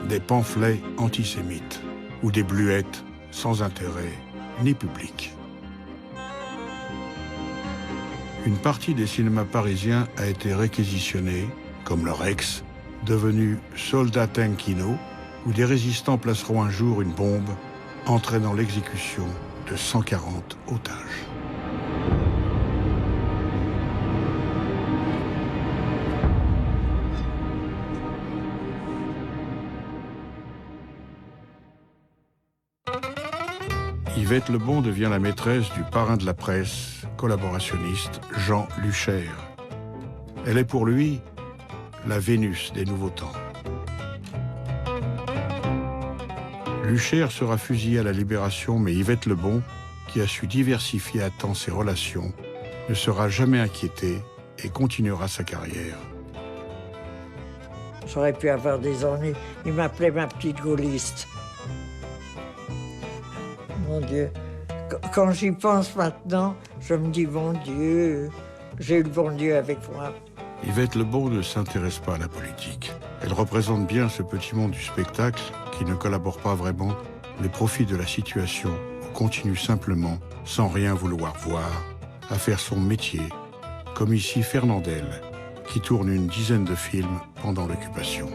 Des pamphlets antisémites ou des bluettes sans intérêt ni public. Une partie des cinémas parisiens a été réquisitionnée, comme le Rex, devenu Soldat Kino, où des résistants placeront un jour une bombe entraînant l'exécution de 140 otages. Yvette Lebon devient la maîtresse du parrain de la presse, collaborationniste Jean Lucher. Elle est pour lui la Vénus des nouveaux temps. Lucher sera fusillé à la Libération, mais Yvette Lebon, qui a su diversifier à temps ses relations, ne sera jamais inquiétée et continuera sa carrière. J'aurais pu avoir des ennuis. Il m'appelait ma petite gaulliste. Mon Dieu, quand j'y pense maintenant, je me dis, mon Dieu, j'ai eu le bon Dieu avec moi. Yvette Lebon ne s'intéresse pas à la politique. Elle représente bien ce petit monde du spectacle qui ne collabore pas vraiment, mais profite de la situation ou continue simplement, sans rien vouloir voir, à faire son métier, comme ici Fernandel, qui tourne une dizaine de films pendant l'occupation.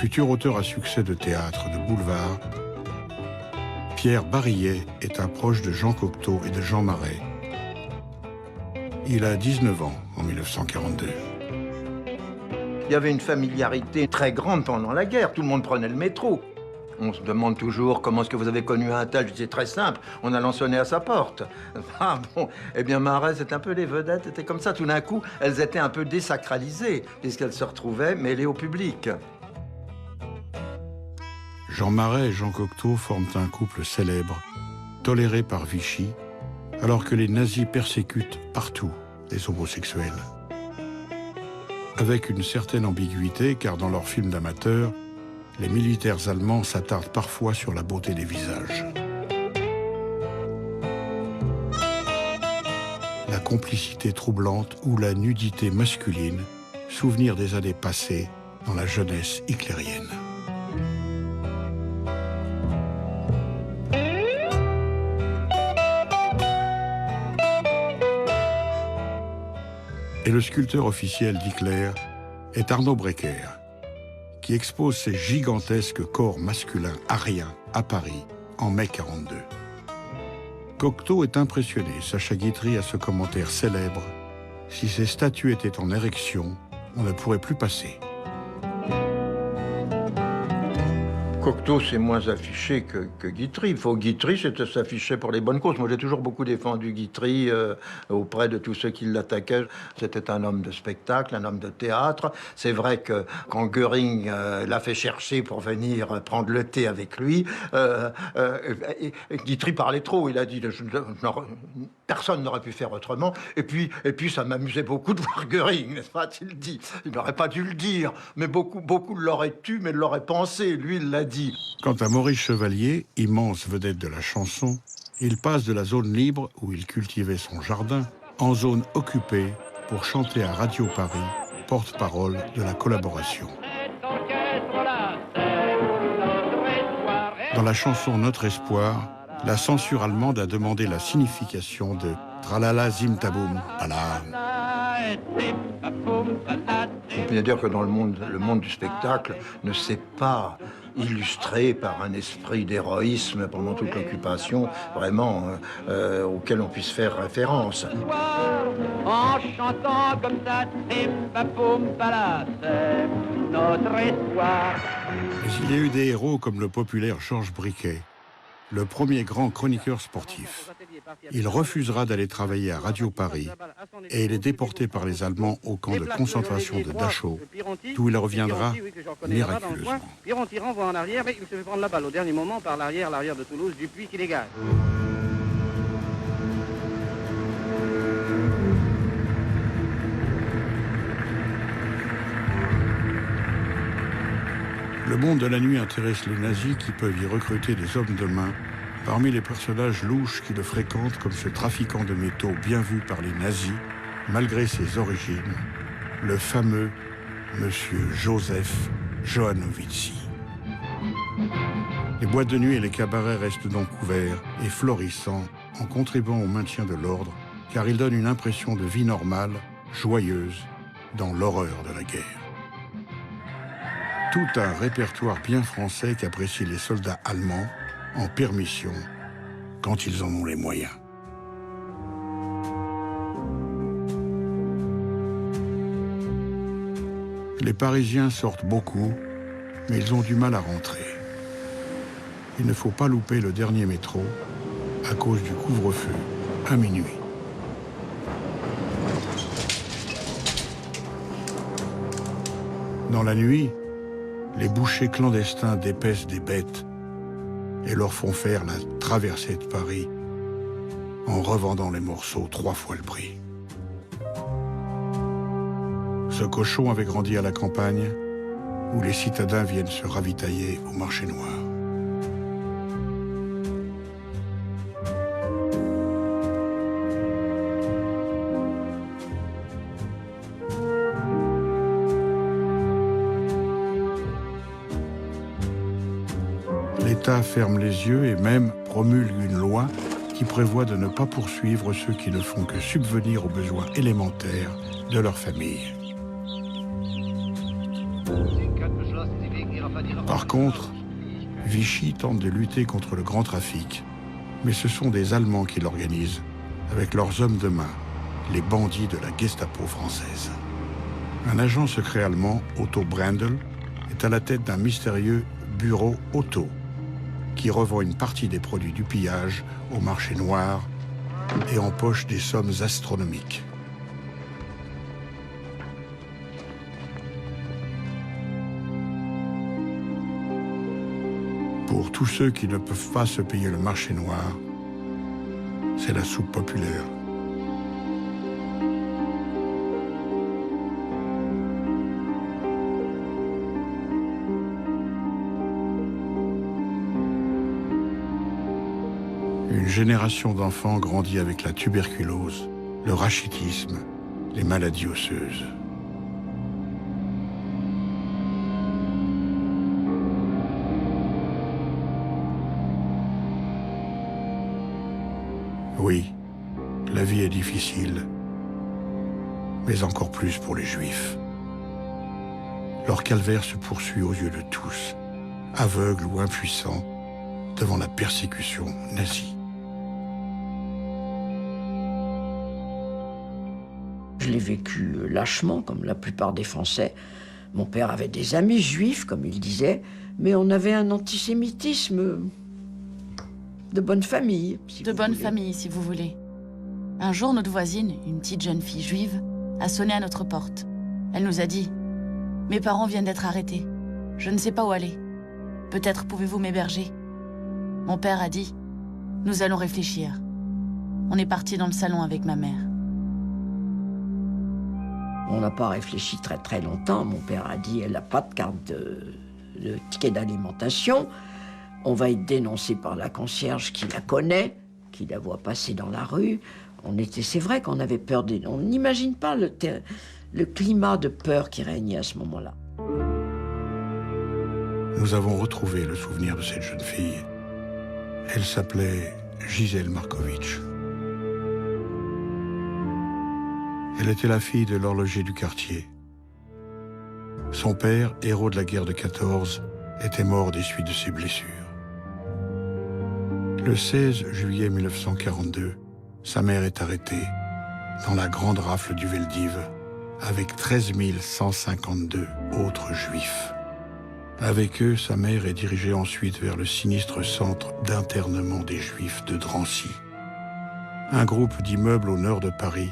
Futur auteur à succès de théâtre de boulevard, Pierre Barillet est un proche de Jean Cocteau et de Jean Marais. Il a 19 ans en 1942. Il y avait une familiarité très grande pendant la guerre. Tout le monde prenait le métro. On se demande toujours comment est-ce que vous avez connu un tel. C'est très simple, en allant sonner à sa porte. Ah bon, eh bien Marais, c'est un peu les vedettes, c'était comme ça. Tout d'un coup, elles étaient un peu désacralisées, puisqu'elles se retrouvaient mêlées au public. Jean Marais et Jean Cocteau forment un couple célèbre, toléré par Vichy, alors que les nazis persécutent partout les homosexuels. Avec une certaine ambiguïté, car dans leurs films d'amateurs, les militaires allemands s'attardent parfois sur la beauté des visages. La complicité troublante ou la nudité masculine, souvenir des années passées dans la jeunesse hitlérienne. Et le sculpteur officiel d'Hitler est Arnaud Breker, qui expose ses gigantesques corps masculins ariens à Paris en mai 1942. Cocteau est impressionné. Sacha Guitry a ce commentaire célèbre: « Si ces statues étaient en érection, on ne pourrait plus passer. » Cocteau, c'est moins affiché que Guitry. Guitry, s'affichait pour les bonnes causes. Moi, j'ai toujours beaucoup défendu Guitry auprès de tous ceux qui l'attaquaient. C'était un homme de spectacle, un homme de théâtre. C'est vrai que quand Göring l'a fait chercher pour venir prendre le thé avec lui, Guitry parlait trop. Il a dit personne n'aurait pu faire autrement. Et puis, ça m'amusait beaucoup de voir Göring, n'est-ce pas, a-t-il dit. Il n'aurait pas dû le dire, mais beaucoup l'auraient tu, mais l'auraient pensé. Lui, il l'a dit. Quant à Maurice Chevalier, immense vedette de la chanson, il passe de la zone libre, où il cultivait son jardin, en zone occupée pour chanter à Radio Paris, porte-parole de la collaboration. Dans la chanson Notre Espoir, la censure allemande a demandé la signification de Tralala Zimtaboum Pala. C'est-à-dire que dans le monde du spectacle ne s'est pas illustré par un esprit d'héroïsme pendant toute l'occupation, vraiment, auquel on puisse faire référence. En chantant comme ça, c'est notre espoir. Mais il y a eu des héros comme le populaire Georges Briquet, le premier grand chroniqueur sportif. Il refusera d'aller travailler à Radio Paris et il est déporté par les Allemands au camp de concentration de Dachau, d'où il reviendra miraculeusement. Piron voit en arrière, mais il se fait prendre la balle au dernier moment par l'arrière de Toulouse, Dupuis qui dégage. Le monde de la nuit intéresse les nazis qui peuvent y recruter des hommes de main parmi les personnages louches qui le fréquentent, comme ce trafiquant de métaux bien vu par les nazis, malgré ses origines, le fameux Monsieur Joseph Johanowiczi. Les boîtes de nuit et les cabarets restent donc ouverts et florissants en contribuant au maintien de l'ordre, car ils donnent une impression de vie normale, joyeuse, dans l'horreur de la guerre. Tout un répertoire bien français qu'apprécient les soldats allemands en permission quand ils en ont les moyens. Les Parisiens sortent beaucoup, mais ils ont du mal à rentrer. Il ne faut pas louper le dernier métro à cause du couvre-feu à minuit. Dans la nuit, les bouchers clandestins dépècent des bêtes et leur font faire la traversée de Paris en revendant les morceaux 3 fois le prix. Ce cochon avait grandi à la campagne où les citadins viennent se ravitailler au marché noir. L'État ferme les yeux et même promulgue une loi qui prévoit de ne pas poursuivre ceux qui ne font que subvenir aux besoins élémentaires de leur famille. Par contre, Vichy tente de lutter contre le grand trafic, mais ce sont des Allemands qui l'organisent, avec leurs hommes de main, les bandits de la Gestapo française. Un agent secret allemand, Otto Brendel, est à la tête d'un mystérieux bureau Otto, qui revend une partie des produits du pillage au marché noir et empoche des sommes astronomiques. Pour tous ceux qui ne peuvent pas se payer le marché noir, c'est la soupe populaire. Une génération d'enfants grandit avec la tuberculose, le rachitisme, les maladies osseuses. Oui, la vie est difficile, mais encore plus pour les Juifs. Leur calvaire se poursuit aux yeux de tous, aveugles ou impuissants, devant la persécution nazie. Je l'ai vécu lâchement, comme la plupart des Français, Mon père avait des amis juifs, comme il disait, mais on avait un antisémitisme de bonne famille. De bonne famille, si vous voulez. Un jour, notre voisine, une petite jeune fille juive, a sonné à notre porte. Elle nous a dit « Mes parents viennent d'être arrêtés. Je ne sais pas où aller. Peut-être pouvez-vous m'héberger ?» Mon père a dit « Nous allons réfléchir. » On est parti dans le salon avec ma mère. On n'a pas réfléchi très très longtemps. Mon père a dit « Elle n'a pas de carte de ticket d'alimentation. On va être dénoncé par la concierge qui la connaît, qui la voit passer dans la rue. » C'est vrai qu'on avait peur. On n'imagine pas le climat de peur qui régnait à ce moment-là. Nous avons retrouvé le souvenir de cette jeune fille. Elle s'appelait Gisèle Markovitch. Elle était la fille de l'horloger du quartier. Son père, héros de la guerre de 14, était mort des suites de ses blessures. Le 16 juillet 1942, sa mère est arrêtée dans la grande rafle du Veldiv avec 13 152 autres juifs. Avec eux, sa mère est dirigée ensuite vers le sinistre centre d'internement des Juifs de Drancy, un groupe d'immeubles au nord de Paris,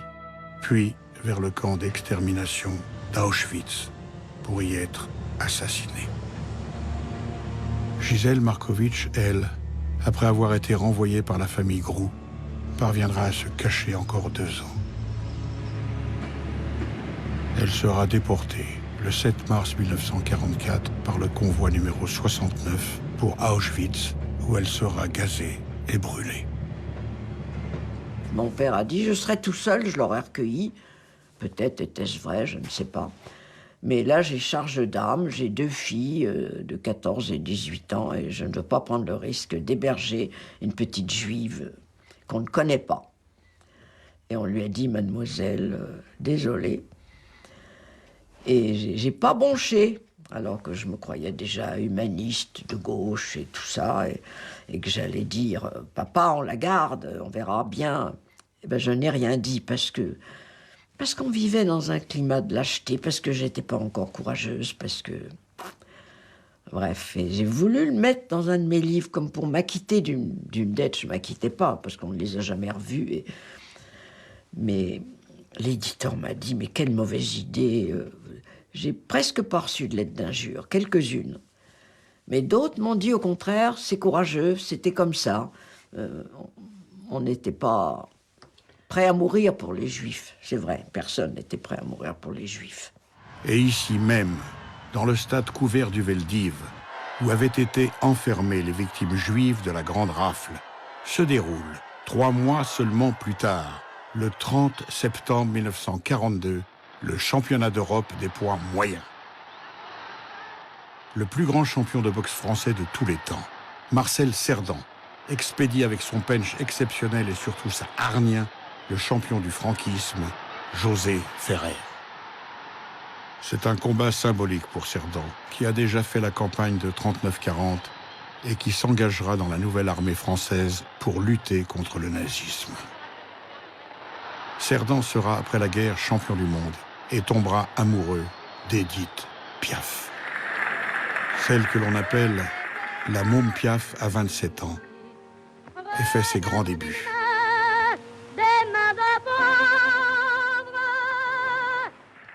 puis vers le camp d'extermination d'Auschwitz pour y être assassinée. Gisèle Markovitch, elle, après avoir été renvoyée par la famille Groux, parviendra à se cacher encore 2 ans. Elle sera déportée le 7 mars 1944 par le convoi numéro 69 pour Auschwitz, où elle sera gazée et brûlée. Mon père a dit « Je serai tout seul, je l'aurais recueilli. » Peut-être était-ce vrai, je ne sais pas. Mais là, j'ai charge d'âme, j'ai 2 filles de 14 et 18 ans et je ne veux pas prendre le risque d'héberger une petite juive qu'on ne connaît pas. Et on lui a dit « Mademoiselle, désolée. » Et j'ai pas bronché, alors que je me croyais déjà humaniste de gauche et tout ça, et que j'allais dire « Papa, on la garde, on verra bien. » Eh ben, je n'ai rien dit parce qu'on vivait dans un climat de lâcheté, parce que j'étais pas encore courageuse, parce que... Bref, et j'ai voulu le mettre dans un de mes livres comme pour m'acquitter d'une dette. Je m'acquittais pas, parce qu'on ne les a jamais revus. Mais l'éditeur m'a dit « Mais quelle mauvaise idée !» J'ai presque pas reçu de lettres d'injure, quelques-unes. Mais d'autres m'ont dit au contraire, c'est courageux, c'était comme ça. On n'était pas prêt à mourir pour les Juifs, c'est vrai, personne n'était prêt à mourir pour les Juifs. Et ici même, dans le stade couvert du Veldiv, où avaient été enfermées les victimes juives de la Grande Rafle, se déroule, 3 mois seulement plus tard, le 30 septembre 1942, le championnat d'Europe des poids moyens. Le plus grand champion de boxe français de tous les temps, Marcel Cerdan, expédie avec son punch exceptionnel et surtout sa hargne, le champion du franquisme, José Ferrer. C'est un combat symbolique pour Cerdan, qui a déjà fait la campagne de 39-40 et qui s'engagera dans la nouvelle armée française pour lutter contre le nazisme. Cerdan sera, après la guerre, champion du monde et tombera amoureux d'Édith Piaf. Celle que l'on appelle la môme Piaf à 27 ans et fait ses grands débuts.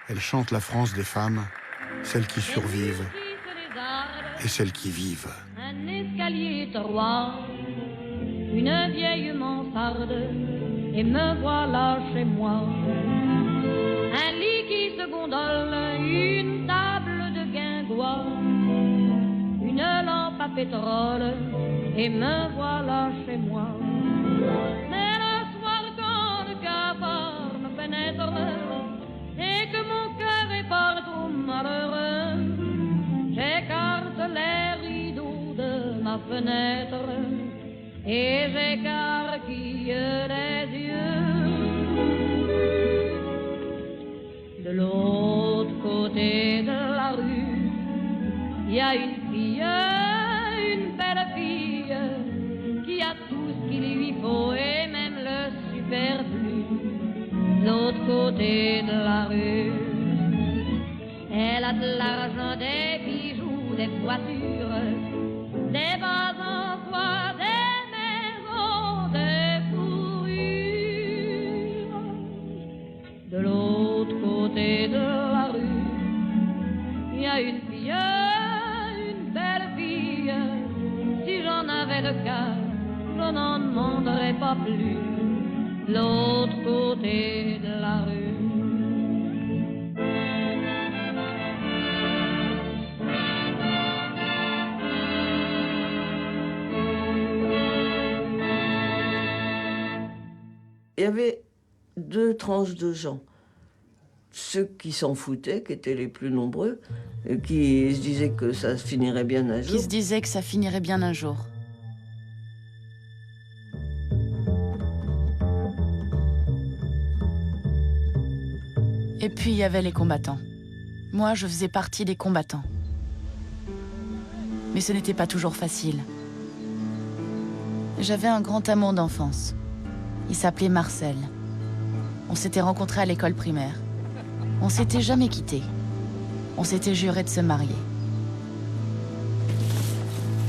Elle chante la France des femmes, celles qui survivent et celles qui vivent. Un escalier étroit, une vieille mansarde, et me voilà chez moi. Un lit qui se gondole, une table de guingois, une lampe à pétrole, et me voilà chez moi. Mais le soir quand le cafard me pénètre, et que mon cœur est par trop malheureux, j'écarte les rideaux de ma fenêtre et j'écarquille les yeux. De l'autre côté de la rue, il y a une fille, une belle fille, qui a tout ce qu'il lui faut et même le superflu. De l'autre côté de la rue, elle Elle a de l'argent, des bijoux, des voitures, des vases en soie, des maisons, des fourrures. De l'autre côté de la rue, il y a une fille, une belle fille. Si j'en avais le cœur, je n'en demanderais pas plus. De l'autre côté de la rue. Il y avait deux tranches de gens. Ceux qui s'en foutaient, qui étaient les plus nombreux, et qui se disaient que ça finirait bien un jour. Qui se disaient que ça finirait bien un jour. Et puis il y avait les combattants. Moi, je faisais partie des combattants. Mais ce n'était pas toujours facile. J'avais un grand amour d'enfance. Il s'appelait Marcel. On s'était rencontrés à l'école primaire. On s'était jamais quittés. On s'était juré de se marier.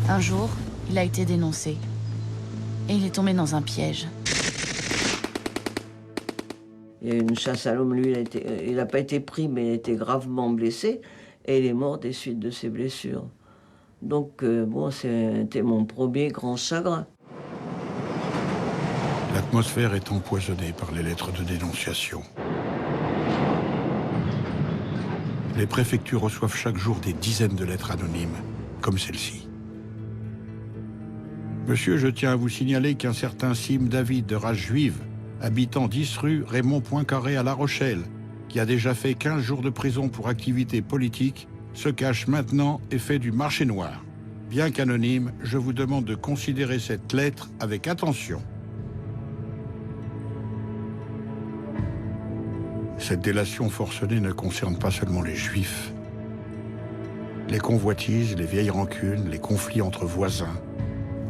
Un jour, il a été dénoncé. Et il est tombé dans un piège. Il y a eu une chasse à l'homme. Lui, il n'a pas été pris, mais il a été gravement blessé. Et il est mort des suites de ses blessures. Donc, bon, c'était mon premier grand chagrin. L'atmosphère est empoisonnée par les lettres de dénonciation. Les préfectures reçoivent chaque jour des dizaines de lettres anonymes, comme celle-ci. Monsieur, je tiens à vous signaler qu'un certain Sim David de race juive, habitant 10 rue Raymond Poincaré à La Rochelle, qui a déjà fait 15 jours de prison pour activité politique, se cache maintenant et fait du marché noir. Bien qu'anonyme, je vous demande de considérer cette lettre avec attention. Cette délation forcenée ne concerne pas seulement les Juifs. Les convoitises, les vieilles rancunes, les conflits entre voisins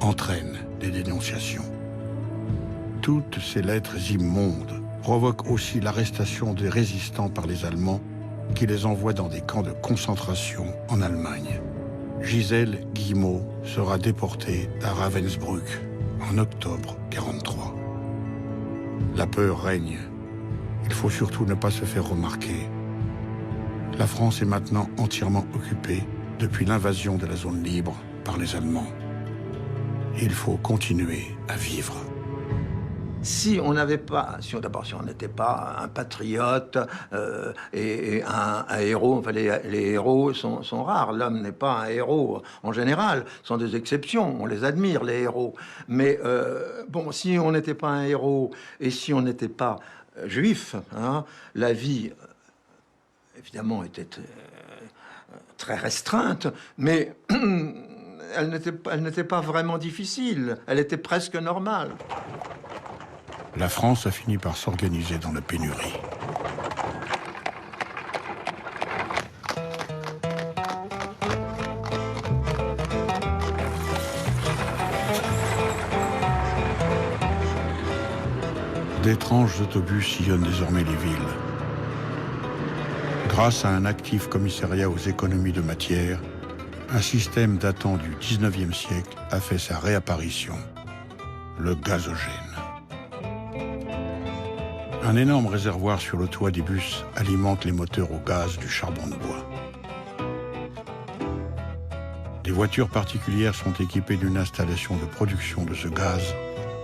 entraînent des dénonciations. Toutes ces lettres immondes provoquent aussi l'arrestation des résistants par les Allemands qui les envoient dans des camps de concentration en Allemagne. Gisèle Guillemot sera déportée à Ravensbrück en octobre 1943. La peur règne. Il faut surtout ne pas se faire remarquer. La France est maintenant entièrement occupée depuis l'invasion de la zone libre par les Allemands. Il faut continuer à vivre. Si on n'avait pas, si on n'était pas un patriote et un héros, enfin les héros sont rares. L'homme n'est pas un héros en général, ce sont des exceptions. On les admire, les héros. Mais bon, si on n'était pas un héros et si on n'était pas juif, hein, la vie, évidemment, était très restreinte, mais elle n'était pas vraiment difficile. Elle était presque normale. La France a fini par s'organiser dans la pénurie. D'étranges autobus sillonnent désormais les villes. Grâce à un actif commissariat aux économies de matière, un système datant du 19e siècle a fait sa réapparition, le gazogène. Un énorme réservoir sur le toit des bus alimente les moteurs au gaz du charbon de bois. Les voitures particulières sont équipées d'une installation de production de ce gaz,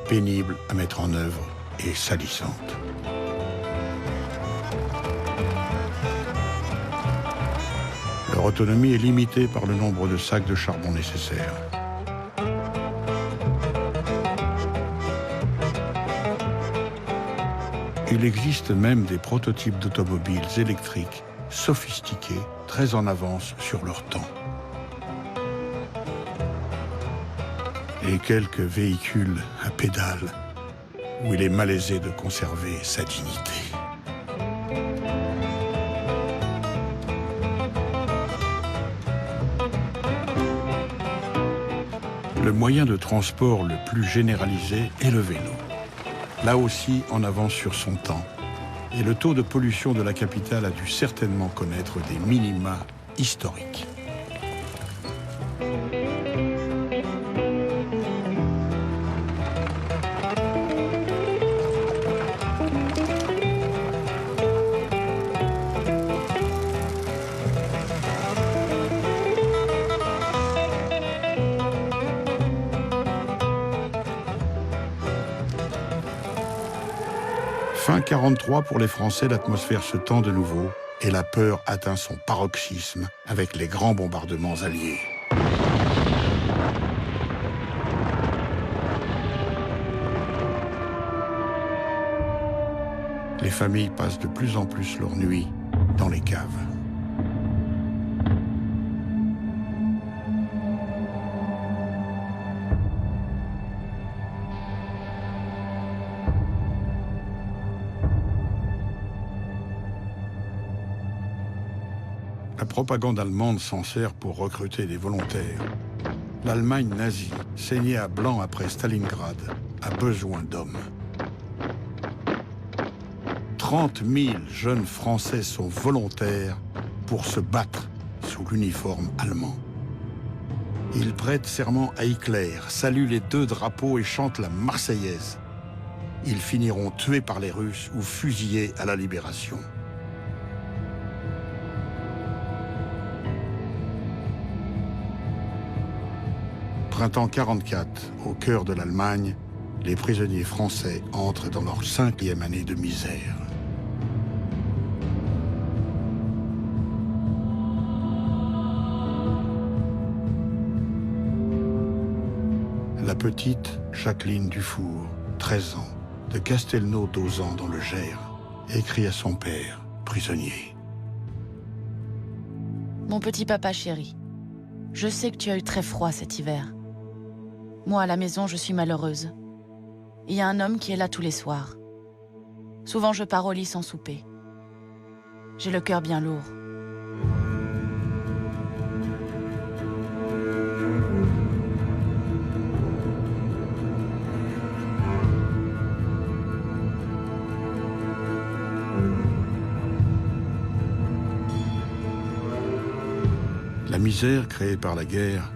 pénible à mettre en œuvre et salissante. Leur autonomie est limitée par le nombre de sacs de charbon nécessaires. Il existe même des prototypes d'automobiles électriques sophistiqués, très en avance sur leur temps. Et quelques véhicules à pédales où il est malaisé de conserver sa dignité. Le moyen de transport le plus généralisé est le vélo. Là aussi en avance sur son temps, et le taux de pollution de la capitale a dû certainement connaître des minima historiques. Fin 1943, pour les Français, l'atmosphère se tend de nouveau et la peur atteint son paroxysme avec les grands bombardements alliés. Les familles passent de plus en plus leur nuit dans les caves. La propagande allemande s'en sert pour recruter des volontaires. L'Allemagne nazie, saignée à blanc après Stalingrad, a besoin d'hommes. 30 000 jeunes Français sont volontaires pour se battre sous l'uniforme allemand. Ils prêtent serment à Hitler, saluent les 2 drapeaux et chantent la Marseillaise. Ils finiront tués par les Russes ou fusillés à la Libération. Printemps 1944, au cœur de l'Allemagne, les prisonniers français entrent dans leur 5e année de misère. La petite Jacqueline Dufour, 13 ans, de Castelnau-d'Auzan dans le Gers, écrit à son père, prisonnier. Mon petit papa chéri, je sais que tu as eu très froid cet hiver. Moi, à la maison, je suis malheureuse. Il y a un homme qui est là tous les soirs. Souvent, je pars au lit sans souper. J'ai le cœur bien lourd. La misère créée par la guerre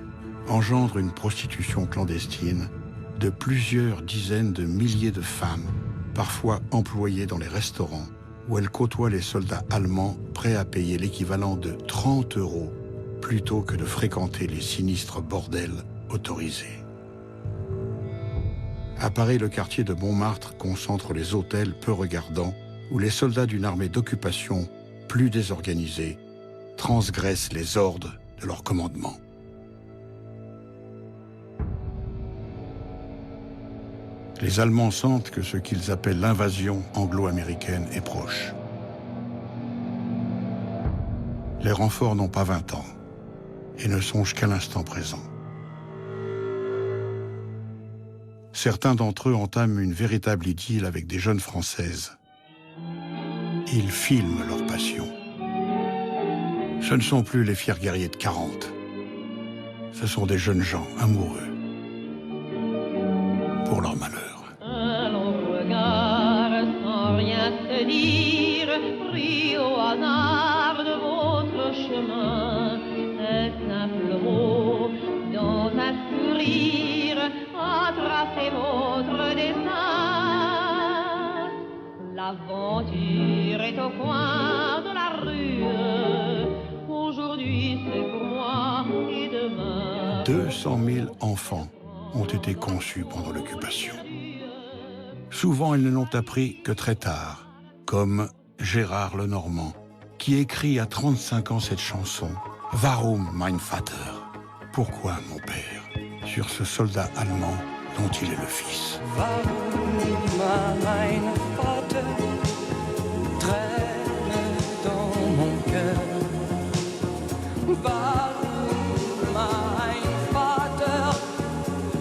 engendre une prostitution clandestine de plusieurs dizaines de milliers de femmes, parfois employées dans les restaurants, où elles côtoient les soldats allemands prêts à payer l'équivalent de 30 € plutôt que de fréquenter les sinistres bordels autorisés. À Paris, le quartier de Montmartre concentre les hôtels peu regardants où les soldats d'une armée d'occupation plus désorganisée transgressent les ordres de leur commandement. Les Allemands sentent que ce qu'ils appellent l'invasion anglo-américaine est proche. Les renforts n'ont pas 20 ans et ne songent qu'à l'instant présent. Certains d'entre eux entament une véritable idylle avec des jeunes Françaises. Ils filment leur passion. Ce ne sont plus les fiers guerriers de 40. Ce sont des jeunes gens amoureux pour leur malheur. Un long regard sans rien se dire, pris au hasard de votre chemin. Un simple mot dans un sourire a tracé votre destin. L'aventure est au coin de la rue. Aujourd'hui c'est pour moi et demain. 200 000 enfants ont été conçus pendant l'occupation. Souvent, ils ne l'ont appris que très tard, comme Gérard Lenormand, qui écrit à 35 ans cette chanson « Warum, mein Vater ?» « Pourquoi, mon père ?» sur ce soldat allemand dont il est le fils. Warum, mein Vater, traîne dans mon cœur. Warum, mein Vater,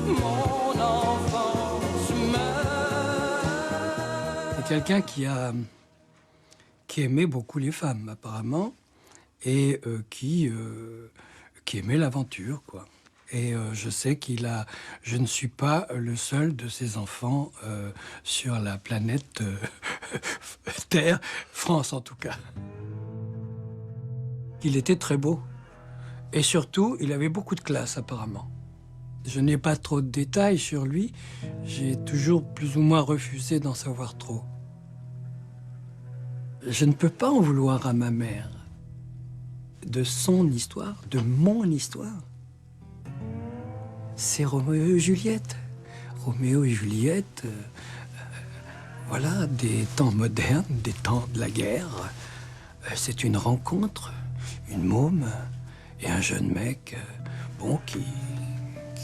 mon enfance meurt. C'est quelqu'un qui aimait beaucoup les femmes, apparemment, et qui aimait l'aventure, quoi. Et je sais je ne suis pas le seul de ses enfants sur la planète Terre, France en tout cas. Il était très beau. Et surtout, il avait beaucoup de classe apparemment. Je n'ai pas trop de détails sur lui. J'ai toujours plus ou moins refusé d'en savoir trop. Je ne peux pas en vouloir à ma mère de son histoire, de mon histoire. C'est Roméo et Juliette. Roméo et Juliette, voilà, des temps modernes, des temps de la guerre. C'est une rencontre, une môme et un jeune mec, qui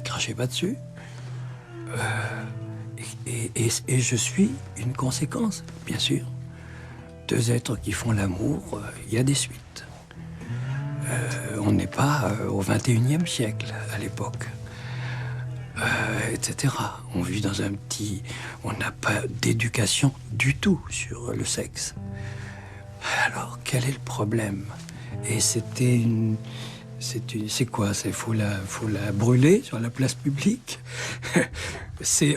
crachait pas dessus. Et je suis une conséquence, bien sûr. Deux êtres qui font l'amour, il y a des suites. On n'est pas au XXIe siècle à l'époque, etc. On vit dans un petit... On n'a pas d'éducation du tout sur le sexe. Alors, quel est le problème? Et c'était une... C'est quoi? Faut la brûler sur la place publique.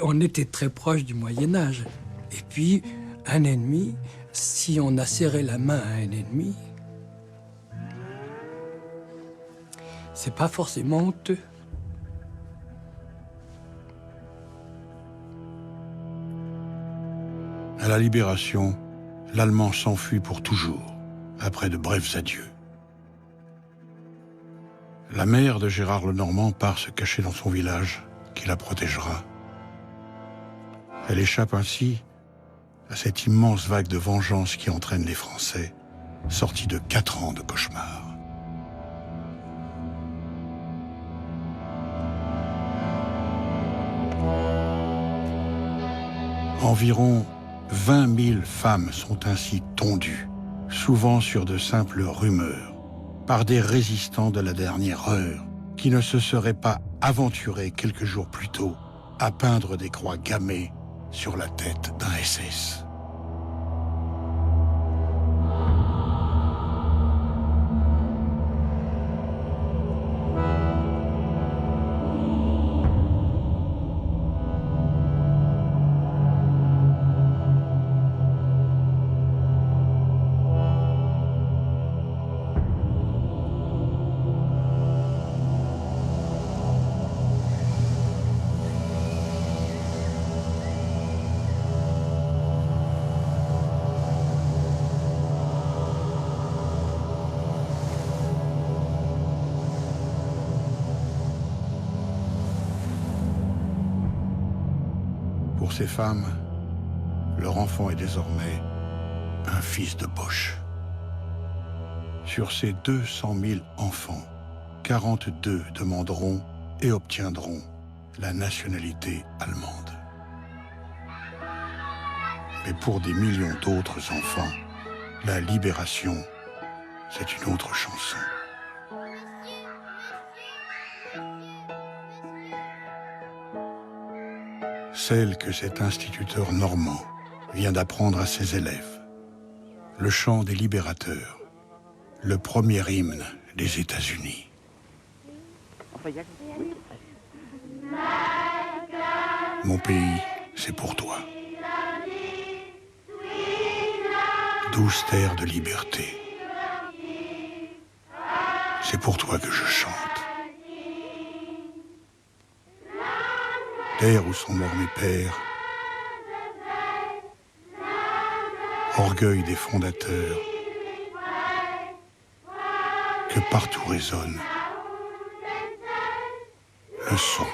On était très proche du Moyen-Âge. Et puis, un ennemi, si on a serré la main à un ennemi, c'est pas forcément honteux. À la Libération, l'Allemand s'enfuit pour toujours, après de brefs adieux. La mère de Gérard Lenormand part se cacher dans son village, qui la protégera. Elle échappe ainsi à cette immense vague de vengeance qui entraîne les Français, sortis de 4 ans de cauchemar. Environ 20 000 femmes sont ainsi tondues, souvent sur de simples rumeurs, par des résistants de la dernière heure qui ne se seraient pas aventurés quelques jours plus tôt à peindre des croix gammées sur la tête d'un SS. Pour ces femmes, leur enfant est désormais un fils de Boche. Sur ces 200 000 enfants, 42 demanderont et obtiendront la nationalité allemande. Mais pour des millions d'autres enfants, la libération, c'est une autre chanson. Celle que cet instituteur normand vient d'apprendre à ses élèves. Le chant des libérateurs, le premier hymne des États-Unis. Mon pays, c'est pour toi. Douce terre de liberté. C'est pour toi que je chante. Terre où sont morts mes pères, orgueil des fondateurs, que partout résonne le son